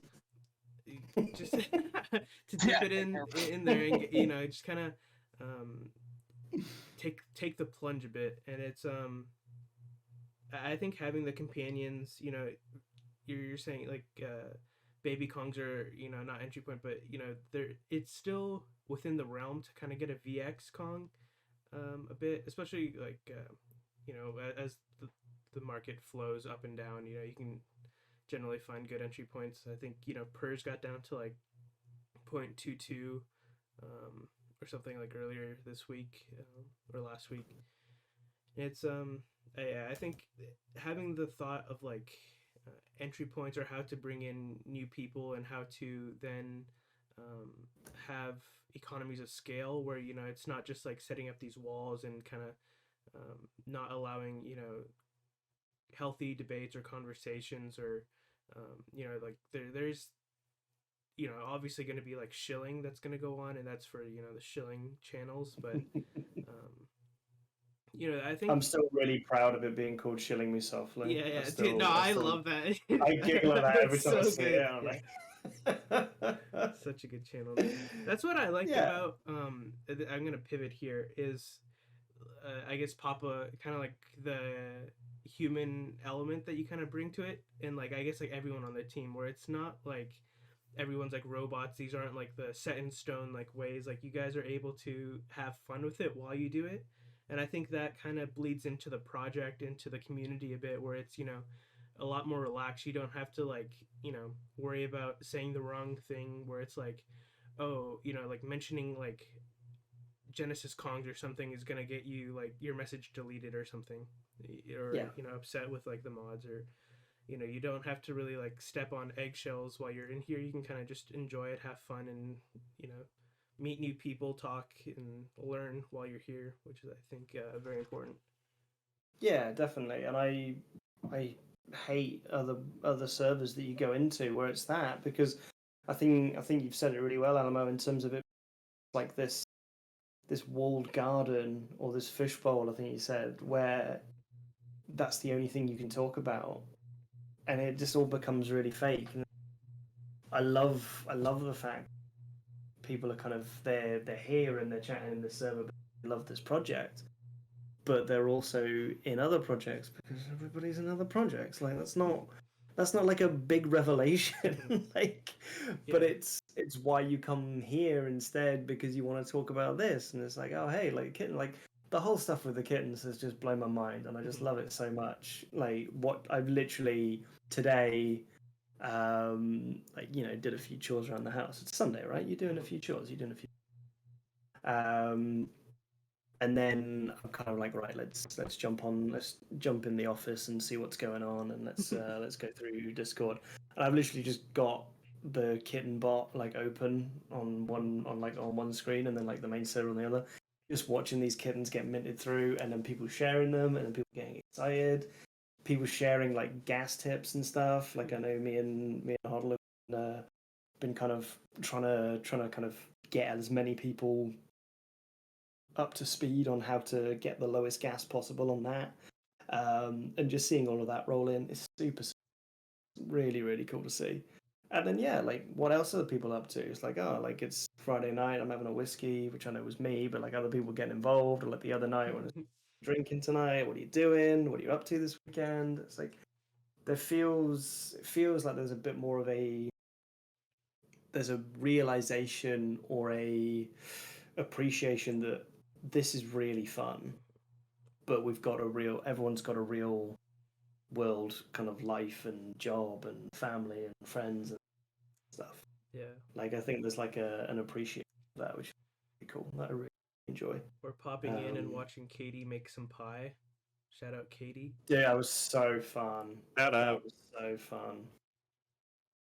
just to dip it in there, and just kind of take the plunge a bit. And it's I think having the companions, you're saying like baby Kongs are not entry point, but they're it's still within the realm to kind of get a VX Kong a bit, especially like as the market flows up and down, you can generally find good entry points. I think PERS got down to like 0.22 or something like earlier this week, or last week. It's I think having the thought of like entry points, or how to bring in new people, and how to then have economies of scale where it's not just like setting up these walls and kind of not allowing healthy debates or conversations, or you know, like there's you know, obviously going to be like shilling that's going to go on, and that's for, you know, the shilling channels, but um you know, I think I'm still really proud of it being called Shilling Me Softly. yeah, yeah, Still, dude, no, I love that. I giggle at that every That's time I so see it. good. I'm Yeah. like, Such a good channel name. That's what I like yeah, about I'm gonna pivot here is I guess Papa, kind of like the human element that you kind of bring to it, and like I guess like everyone on the team, where it's not like everyone's like robots. These aren't like the set in stone like ways. Like you guys are able to have fun with it while you do it, and I think that kind of bleeds into the project, into the community a bit, where it's, you know, a lot more relaxed. You don't have to like, you know, worry about saying the wrong thing, where it's like, oh, you know, like mentioning like Genesis Kongs or something is gonna get you like your message deleted or something, or yeah. you know, upset with like the mods, or you know, you don't have to really like step on eggshells while you're in here. You can kind of just enjoy it, have fun, and you know, meet new people, talk, and learn while you're here, which is, I think, very important. Yeah, definitely. And I hate other servers that you go into where it's that, because I think you've said it really well, Alamo, in terms of it like this walled garden or this fishbowl, I think you said, where that's the only thing you can talk about, and it just all becomes really fake. And I love the fact people are kind of they're here and they're chatting in the server, but they love this project, but they're also in other projects because everybody's in other projects. Like that's not like a big revelation. Like, but Yeah. it's why you come here instead, because you want to talk about this. And it's like, oh hey, like kitten, like the whole stuff with the kittens has just blown my mind, and I just love it so much. Like what I've literally today, like, you know, did a few chores around the house. It's Sunday, right? You're doing a few chores. You're doing a few. And then I'm kind of like, right, let's jump in the office and see what's going on, and let's go through Discord. And I've literally just got the kitten bot like open on one screen, and then like the main server on the other, just watching these kittens get minted through, and then people sharing them, and then people getting excited, people sharing like gas tips and stuff. Like I know me and Hodl have been kind of trying to kind of get as many people up to speed on how to get the lowest gas possible on that. And just seeing all of that roll in is super, really, really cool to see. And then, yeah, like, what else are the people up to? It's like, oh, like, it's Friday night, I'm having a whiskey, which I know was me, but like other people getting involved, or like the other night when I was drinking tonight, what are you doing? What are you up to this weekend? It's like, it feels like there's a bit more of there's a realization or a appreciation that this is really fun, but everyone's got a real world kind of life and job and family and friends and stuff. Yeah. Like I think there's like an appreciation of that, which is really cool. That I really enjoy. Or popping in and watching Katie make some pie. Shout out Katie. Yeah, that was so fun. Shout That out. was so fun.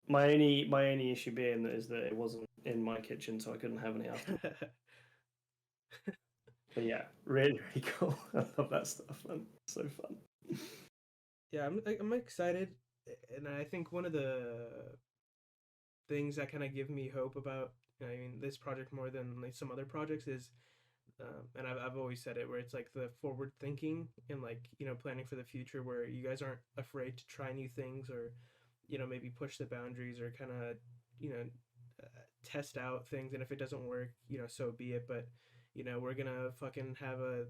My only issue being is that it wasn't in my kitchen, so I couldn't have any after. But yeah, really, really cool. I love that stuff, man. So fun. Yeah, I'm excited, and I think one of the things that kind of give me hope about, I mean, this project more than like some other projects is, and I've always said it, where it's like the forward thinking and like, you know, planning for the future, where you guys aren't afraid to try new things, or you know, maybe push the boundaries, or kind of, you know, test out things, and if it doesn't work, you know, so be it. But you know, we're gonna fucking have a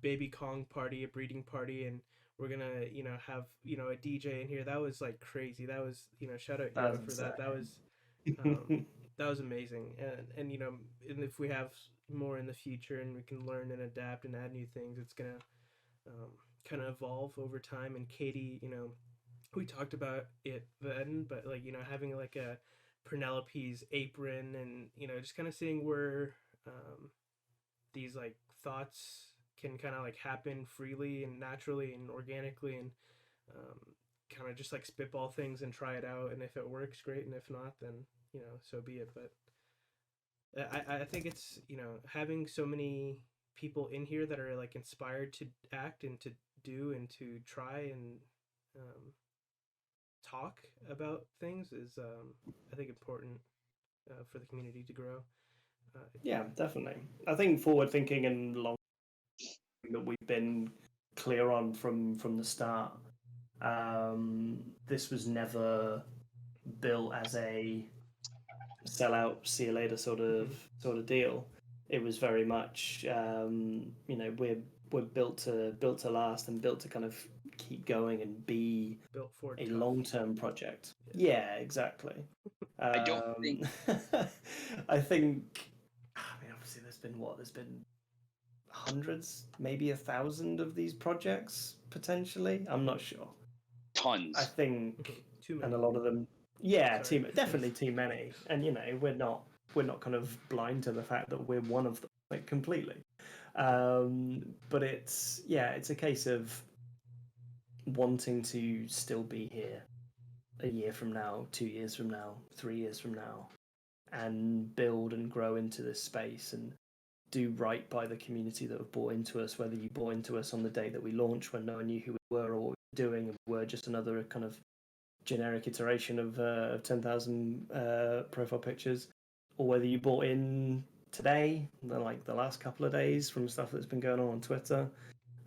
baby Kong party, a breeding party, and we're gonna, you know, have, you know, a DJ in here. That was like crazy. That was, you know, shout out Yoda for that. Um, that was amazing. And you know, and if we have more in the future and we can learn and adapt and add new things, it's gonna kind of evolve over time. And Katie, you know, we talked about it then, but like, you know, having like a Penelope's apron, and you know, just kind of seeing where these like thoughts can kind of like happen freely and naturally and organically, and um, kind of just like spitball things and try it out, and if it works, great, and if not, then you know, so be it. But I think it's, you know, having so many people in here that are like inspired to act and to do and to try and talk about things is I think important for the community to grow. Yeah, definitely. I think forward thinking and long that we've been clear on from the start. This was never built as a sell out, see you later sort of deal. It was very much, we're built to last and built to kind of keep going and be built for a tough. long-term project. Yeah, exactly. I don't think I think. I mean, obviously, there's been hundreds, maybe 1,000 of these projects potentially. I'm not sure. tons. I think, Too many. and a lot of them, yeah, Sorry. definitely too many. And we're not kind of blind to the fact that we're one of them, like completely. But it's a case of wanting to still be here a year from now, 2 years from now, 3 years from now, and build and grow into this space and do right by the community that have bought into us, whether you bought into us on the day that we launched when no one knew who we were or what we were doing, and we were just another kind of generic iteration of 10,000 profile pictures, or whether you bought in today, like the last couple of days from stuff that's been going on Twitter,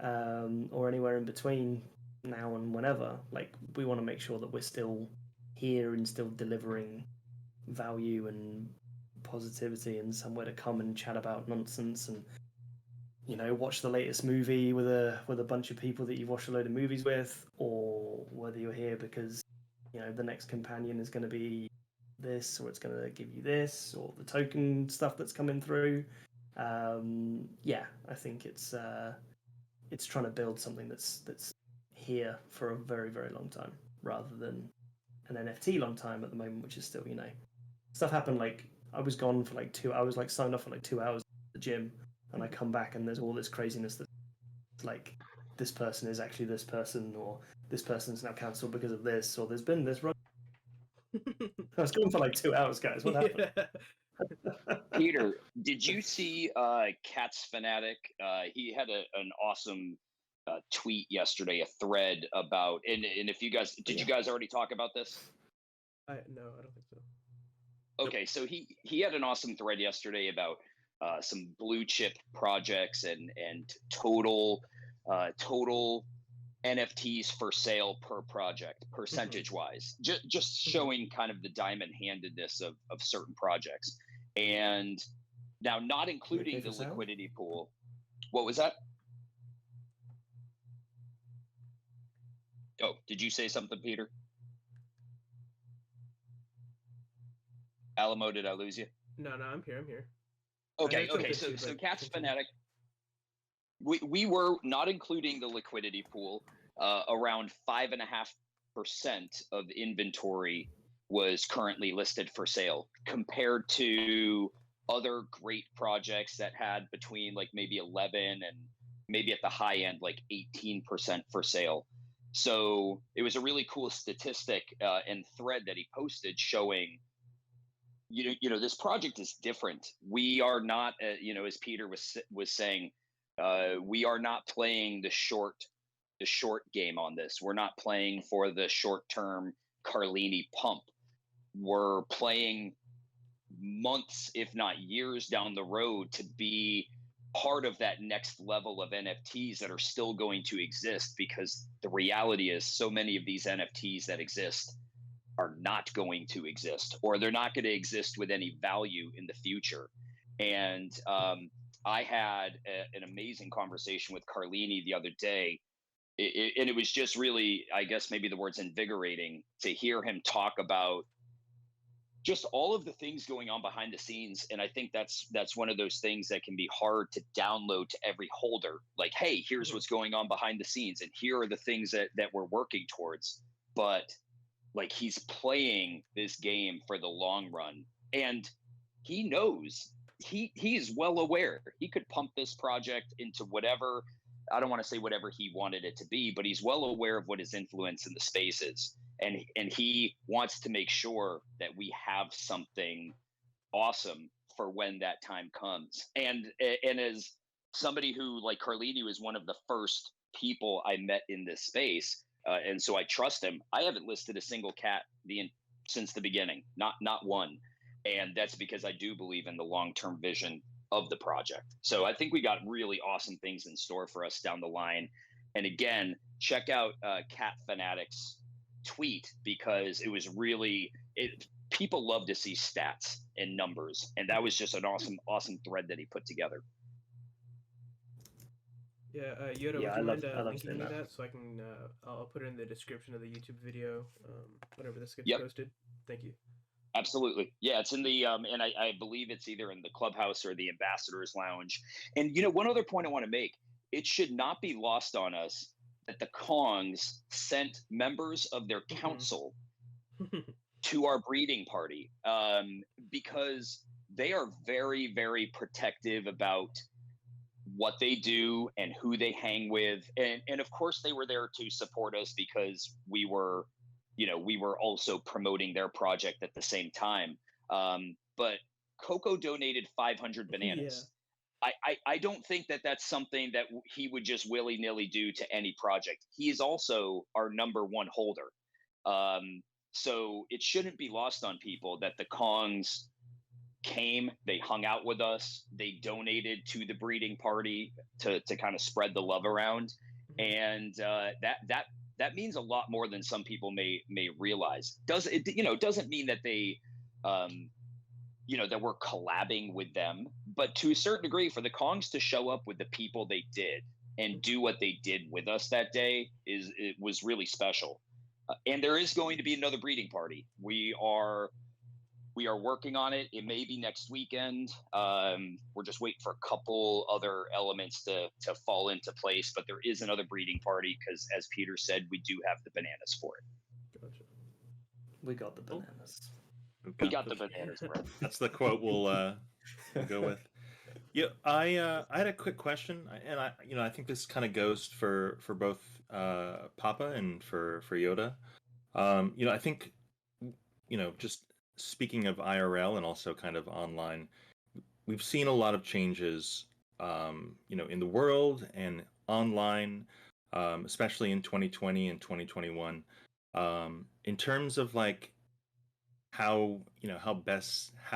or anywhere in between now and whenever. Like, we want to make sure that we're still here and still delivering value and positivity and somewhere to come and chat about nonsense and watch the latest movie with a bunch of people that you've watched a load of movies with, or whether you're here because the next companion is going to be this, or it's going to give you this, or the token stuff that's coming through. I think it's trying to build something that's here for a very, very long time, rather than an NFT long time at the moment, which is still, stuff happened. Like, I was gone for like 2 hours, like signed off for like 2 hours at the gym, and I come back and there's all this craziness that's like, this person is actually this person, or this person's now cancelled because of this, or there's been this run. I was gone for like 2 hours, guys. What happened? Yeah. Peter, did you see Cat's Fanatic? He had an awesome tweet yesterday, a thread about, and if you guys, did you guys already talk about this? No, I don't think so. Okay, so he had an awesome thread yesterday about some blue chip projects and total NFTs for sale per project, percentage wise, just showing kind of the diamond handedness of certain projects. And now, not including the liquidity pool. What was that? Oh, did you say something, Peter? Alamo, did I lose you? No, I'm here. Okay. So Cat's Fanatic, we were not including the liquidity pool. Around 5.5% of inventory was currently listed for sale, compared to other great projects that had between like maybe 11 and maybe at the high end like 18% for sale. So it was a really cool statistic and thread that he posted showing, this project is different. We are not, as Peter was saying, we are not playing the short game on this. We're not playing for the short term Carlini pump. We're playing months, if not years, down the road to be part of that next level of NFTs that are still going to exist, because the reality is so many of these NFTs that exist are not going to exist, or they're not going to exist with any value in the future. And I had an amazing conversation with Carlini the other day, and it was just really, I guess maybe the word's invigorating to hear him talk about just all of the things going on behind the scenes. And I think that's one of those things that can be hard to download to every holder. Like, hey, here's what's going on behind the scenes, and here are the things that we're working towards. But like, he's playing this game for the long run, and he knows, he is well aware he could pump this project into whatever, I don't want to say whatever he wanted it to be, but he's well aware of what his influence in the space is. And he wants to make sure that we have something awesome for when that time comes. And as somebody who, like Carlini, was one of the first people I met in this space, and so I trust him. I haven't listed a single cat since the beginning, not one, and that's because I do believe in the long-term vision of the project. So I think we got really awesome things in store for us down the line. And again, check out Cat Fanatic's tweet, because it was really people love to see stats and numbers, and that was just an awesome thread that he put together. Yeah, Yoda, Yeah, would you I mind love linking seeing me that. that so I can I'll put it in the description of the YouTube video whenever this gets Yep. posted. Thank you. Absolutely. Yeah, it's in the and I believe it's either in the clubhouse or the ambassadors lounge. And one other point I want to make, it should not be lost on us that the Kongs sent members of their council to our breeding party, because they are very, very protective about what they do and who they hang with. And of course they were there to support us, because we were also promoting their project at the same time. But Coco donated 500 bananas. I don't think that that's something that he would just willy-nilly do to any project. He is also our number one holder. So it shouldn't be lost on people that the Kongs came, they hung out with us, they donated to the breeding party to kind of spread the love around. And that means a lot more than some people may realize. Doesn't mean that they that we're collabing with them, but to a certain degree, for the Kongs to show up with the people they did and do what they did with us that day it was really special. And there is going to be another breeding party. We are working on it. It may be next weekend. We're just waiting for a couple other elements to fall into place, but there is another breeding party because, as Peter said, we do have the bananas for it. Gotcha. We got the bananas. We got the bananas, bro. That's the quote we'll go with. Yeah, I had a quick question, and I think this kind of goes for both Papa and for Yoda. I think just speaking of IRL and also kind of online, we've seen a lot of changes, in the world and online, especially in 2020 and 2021, in terms of like how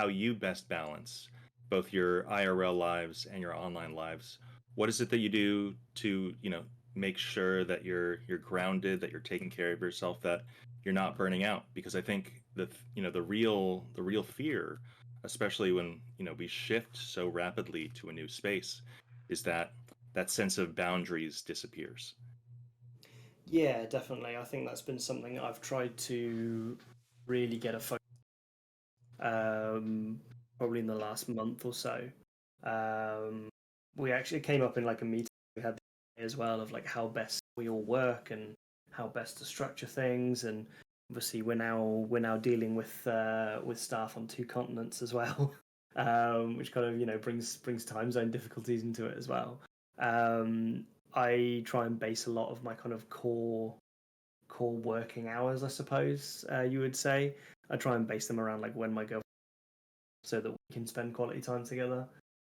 you best balance both your IRL lives and your online lives. What is it that you do to make sure that you're grounded, that you're taking care of yourself, that you're not burning out? Because I think the real fear, especially when we shift so rapidly to a new space, is that sense of boundaries disappears. Yeah, definitely. I think that's been something I've tried to really get a focus, probably in the last month or so. We actually came up in like a meeting we had as well of like how best we all work and how best to structure things. And obviously we're now dealing with staff on 2 continents as well, which kind of brings time zone difficulties into it as well. I try and base a lot of my kind of core working hours, I suppose you would say. I try and base them around like when my girlfriend, so that we can spend quality time together.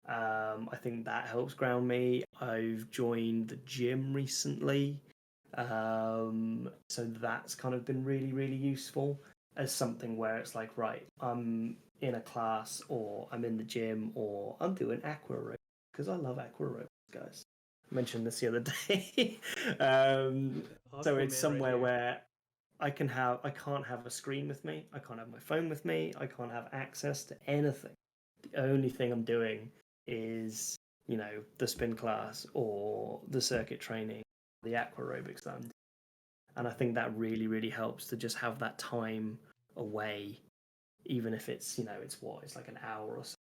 I think that helps ground me. I've joined the gym recently, so that's kind of been really, really useful as something where it's like, right, I'm in a class or I'm in the gym or I'm doing aqua aerobics because I love aqua aerobics, guys. I mentioned this the other day. So it's somewhere where I can't have a screen with me. I can't have my phone with me. I can't have access to anything. The only thing I'm doing is, the spin class or the circuit training, the aqua aerobics that I'm doing. And I think that really, really helps to just have that time away, even if it's, it's like an hour or so.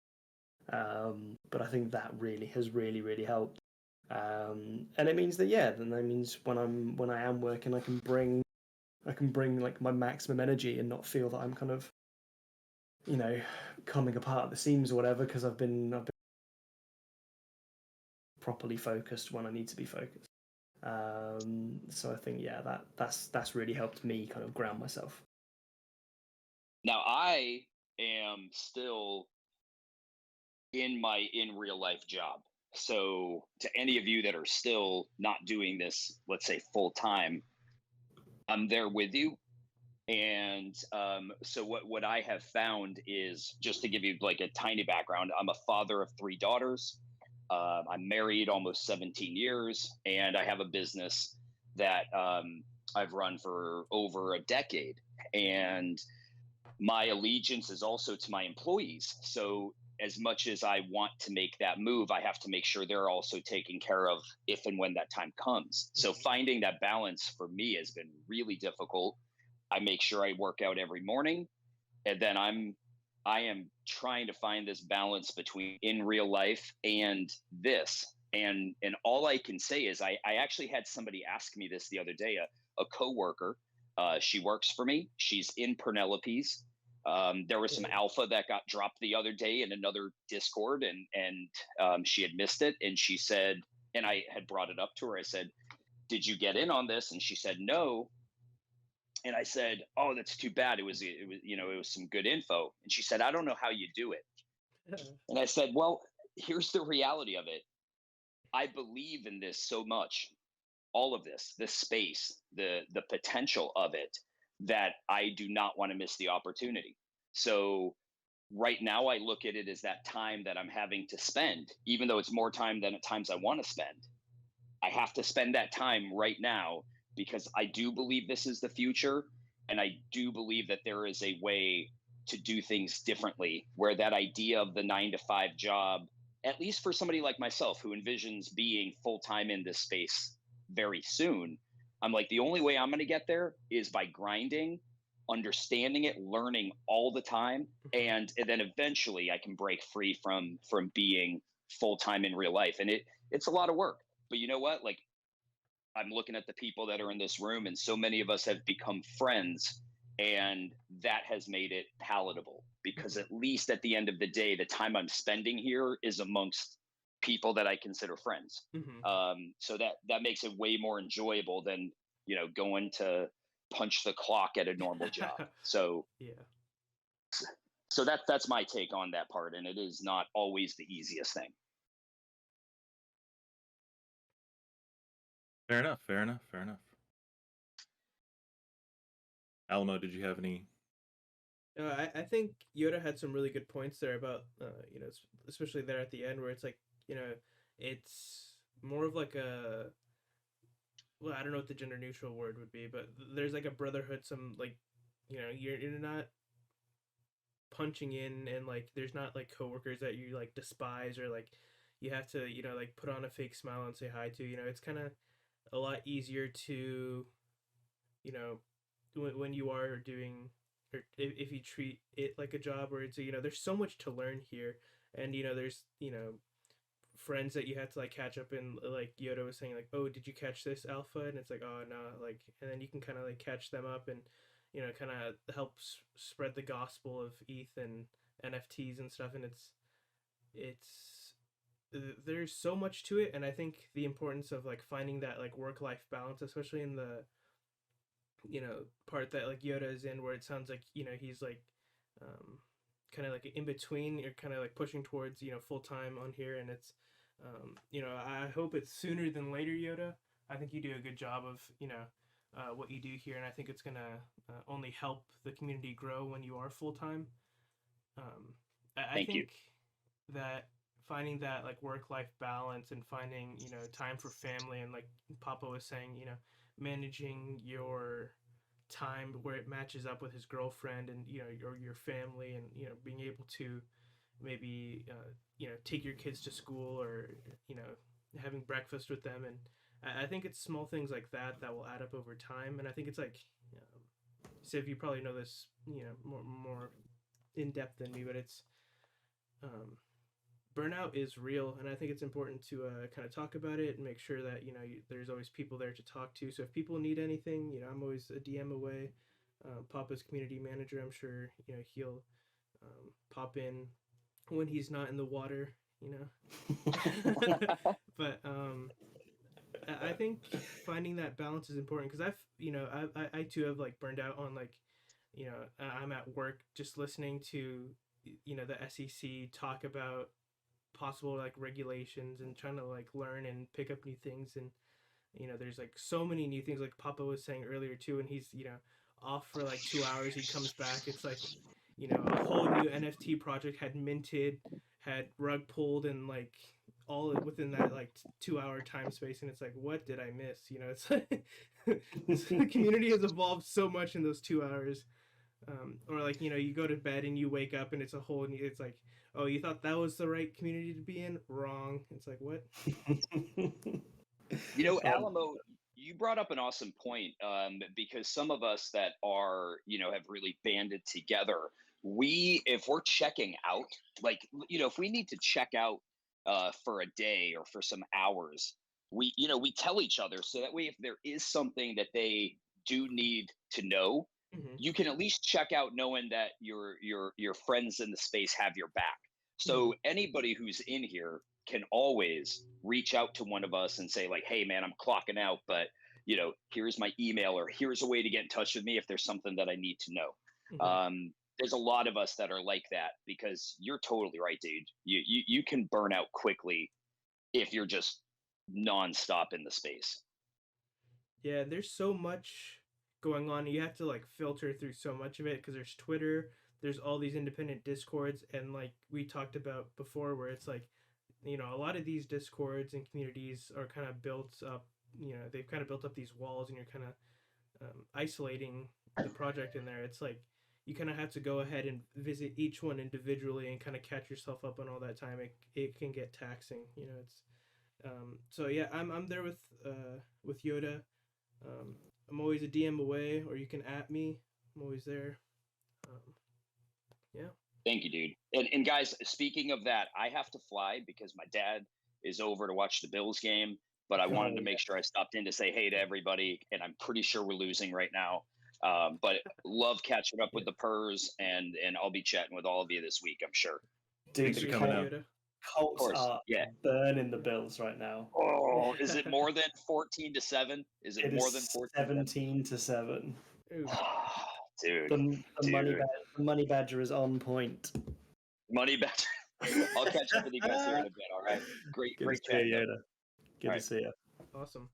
But I think that has really, really helped. And it means that, when I am working, I can bring like my maximum energy and not feel that I'm kind of, coming apart at the seams or whatever, because I've been properly focused when I need to be focused. So I think that's really helped me kind of ground myself. Now I am still in my real life job, So to any of you that are still not doing this, let's say full time, I'm there with you. And so what I have found is, just to give you like a tiny background, I'm a father of 3 daughters. I'm married almost 17 years, and I have a business that I've run for over a decade. And my allegiance is also to my employees. So as much as I want to make that move, I have to make sure they're also taken care of if and when that time comes. So finding that balance for me has been really difficult. I make sure I work out every morning, and then I am trying to find this balance between in real life and this. And all I can say is I actually had somebody ask me this the other day, a coworker. She works for me. She's in Penelopes. There was some alpha that got dropped the other day in another Discord, and she had missed it. And she said, and I had brought it up to her. I said, "Did you get in on this?" And she said, "No." And I said, "Oh, that's too bad. It was some good info." And she said, "I don't know how you do it." And I said, "Well, here's the reality of it. I believe in this so much, all of this space, the potential of it, that I do not want to miss the opportunity." So right now I look at it as that time that I'm having to spend, even though it's more time than at times I want to spend. I have to spend that time right now because I do believe this is the future. And I do believe that there is a way to do things differently, where that idea of the 9 to 5 job, at least for somebody like myself who envisions being full time in this space very soon, I'm like, the only way I'm going to get there is by grinding, understanding it, learning all the time. And then eventually I can break free from being full time in real life. And it's a lot of work. But you know what? Like, I'm looking at the people that are in this room, and so many of us have become friends, and that has made it palatable, because at least at the end of the day, the time I'm spending here is amongst people that I consider friends. So that makes it way more enjoyable than, going to punch the clock at a normal job. So Yeah. so that's my take on that part, and it is not always the easiest thing. Fair enough. Fair enough. Fair enough. Alamo, did you have any? I think Yoda had some really good points there about, especially there at the end where it's like, it's more of like a, well, I don't know what the gender neutral word would be, but there's like a brotherhood, some like, you're not punching in, and like there's not like coworkers that you like despise, or like you have to, like put on a fake smile and say hi to. It's kind of a lot easier to, when you are doing, or if you treat it like a job, where it's, there's so much to learn here. And there's friends that you have to like catch up in, like Yoda was saying, like, "Oh, did you catch this alpha?" And it's like, "Oh no," like, and then you can kind of like catch them up, and kind of helps spread the gospel of ETH and NFTs and stuff. And it's there's so much to it. And I think the importance of like finding that like work-life balance, especially in the part that like Yoda is in, where it sounds like he's like kind of like in between, you're kind of like pushing towards full-time on here. And it's I hope it's sooner than later, Yoda. I think you do a good job of what you do here, and I think it's gonna only help the community grow when you are full-time. I think that finding that like work-life balance, and finding time for family, and like Papa was saying, managing your time where it matches up with his girlfriend, and your family, and being able to maybe take your kids to school, or having breakfast with them. And I think it's small things like that that will add up over time. And I think it's like, Siv, you probably know this more in depth than me, but it's burnout is real, and I think it's important to kind of talk about it and make sure that there's always people there to talk to. So if people need anything, I'm always a DM away. Papa's community manager, I'm sure he'll pop in when he's not in the water, but I think finding that balance is important, because I too have like burned out on like I'm at work just listening to the SEC talk about possible like regulations and trying to like learn and pick up new things. And there's like so many new things, like Papa was saying earlier too, and he's off for like 2 hours, he comes back, it's like a whole new NFT project had minted, had rug pulled, and like all within that like 2 hour time space, and it's like, what did I miss? It's like the community has evolved so much in those 2 hours. Or like you go to bed and you wake up and it's a whole new, it's like, oh, you thought that was the right community to be in? Wrong. It's like, what? Alamo, you brought up an awesome point, because some of us that are, have really banded together, if we're checking out, like, if we need to check out for a day or for some hours, we tell each other, so that way if there is something that they do need to know, you can at least check out knowing that your friends in the space have your back. So anybody who's in here can always reach out to one of us and say like, hey man, I'm clocking out, but here's my email, or here's a way to get in touch with me if there's something that I need to know. There's a lot of us that are like that, because you're totally right, dude. You can burn out quickly if you're just nonstop in the space. Yeah, there's so much going on. You have to like filter through so much of it, because there's Twitter, there's all these independent discords, and like we talked about before, where it's like a lot of these discords and communities are kind of built up, they've kind of built up these walls, and you're kind of isolating the project in there. It's like you kind of have to go ahead and visit each one individually and kind of catch yourself up on all that time. It can get taxing. It's so yeah, I'm there with Yoda. I'm always a DM away, or you can @ me. I'm always there. Yeah. Thank you, dude. And guys, speaking of that, I have to fly because my dad is over to watch the Bills game. But I wanted to make sure I stopped in to say hey to everybody, and I'm pretty sure we're losing right now. But love catching up with the Purs, and I'll be chatting with all of you this week, I'm sure. Dude, Thanks for coming out. Colts are burning the Bills right now. Oh, is it more than 14-7? Is it more than 17-7? Dude, the money badger is on point. Money badger. I'll catch up with you guys here in a bit. All right. Great chat, Yoda. Good to see you. Awesome. All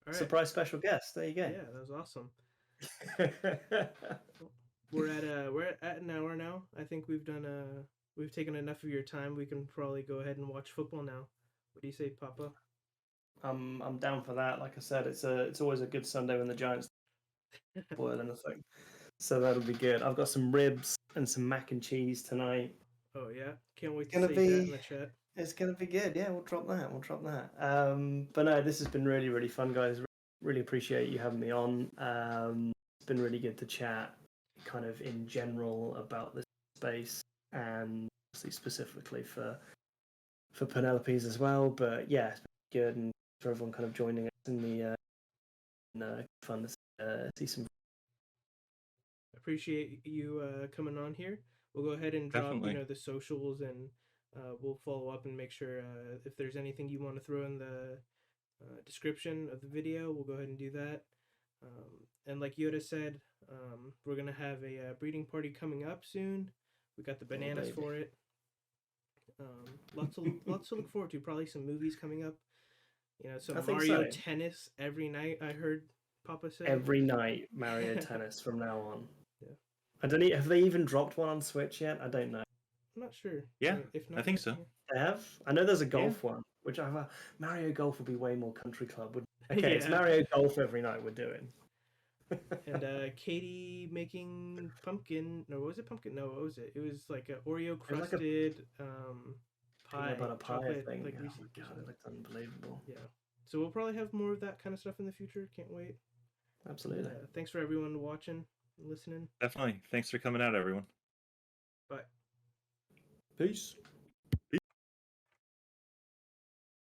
right. Surprise special guest. There you go. Yeah, that was awesome. We're at an hour now. I think we've taken enough of your time. We can probably go ahead and watch football now. What do you say, Papa? I'm down for that. Like I said, it's always a good Sunday when the Giants boil anything. So that'll be good. I've got some ribs and some mac and cheese tonight. Oh yeah, can't wait to see that in the chat. It's gonna be good. Yeah, we'll drop that. But no, this has been really, really fun, guys. Really appreciate you having me on. It's been really good to chat, kind of in general, about this space, and obviously specifically for Penelopes as well. But yeah, it's been good, and for everyone kind of joining us in the fun to see some. Appreciate you coming on here. We'll go ahead and drop the socials, and we'll follow up and make sure if there's anything you want to throw in the description of the video, we'll go ahead and do that. And like Yoda said, we're gonna have a breeding party coming up soon. We got the bananas for it. Lots to look forward to. Probably some movies coming up. Some Mario Tennis every night. I heard Papa say every night Mario Tennis from now on. Yeah. I don't know. Have they even dropped one on Switch yet? I don't know. I'm not sure. Yeah, if not, I think so. They have. I know there's a golf one, which Mario Golf would be way more country club. Okay, it's Mario Golf every night we're doing. And Katie making pumpkin. No, what was it? Pumpkin? No, what was it? It was like a Oreo crusted pie. About a pie chocolate, thing. Like oh my god, it looks unbelievable. Yeah. So we'll probably have more of that kind of stuff in the future. Can't wait. Absolutely. Thanks for everyone watching and listening. Definitely. Thanks for coming out, everyone. Bye. Peace.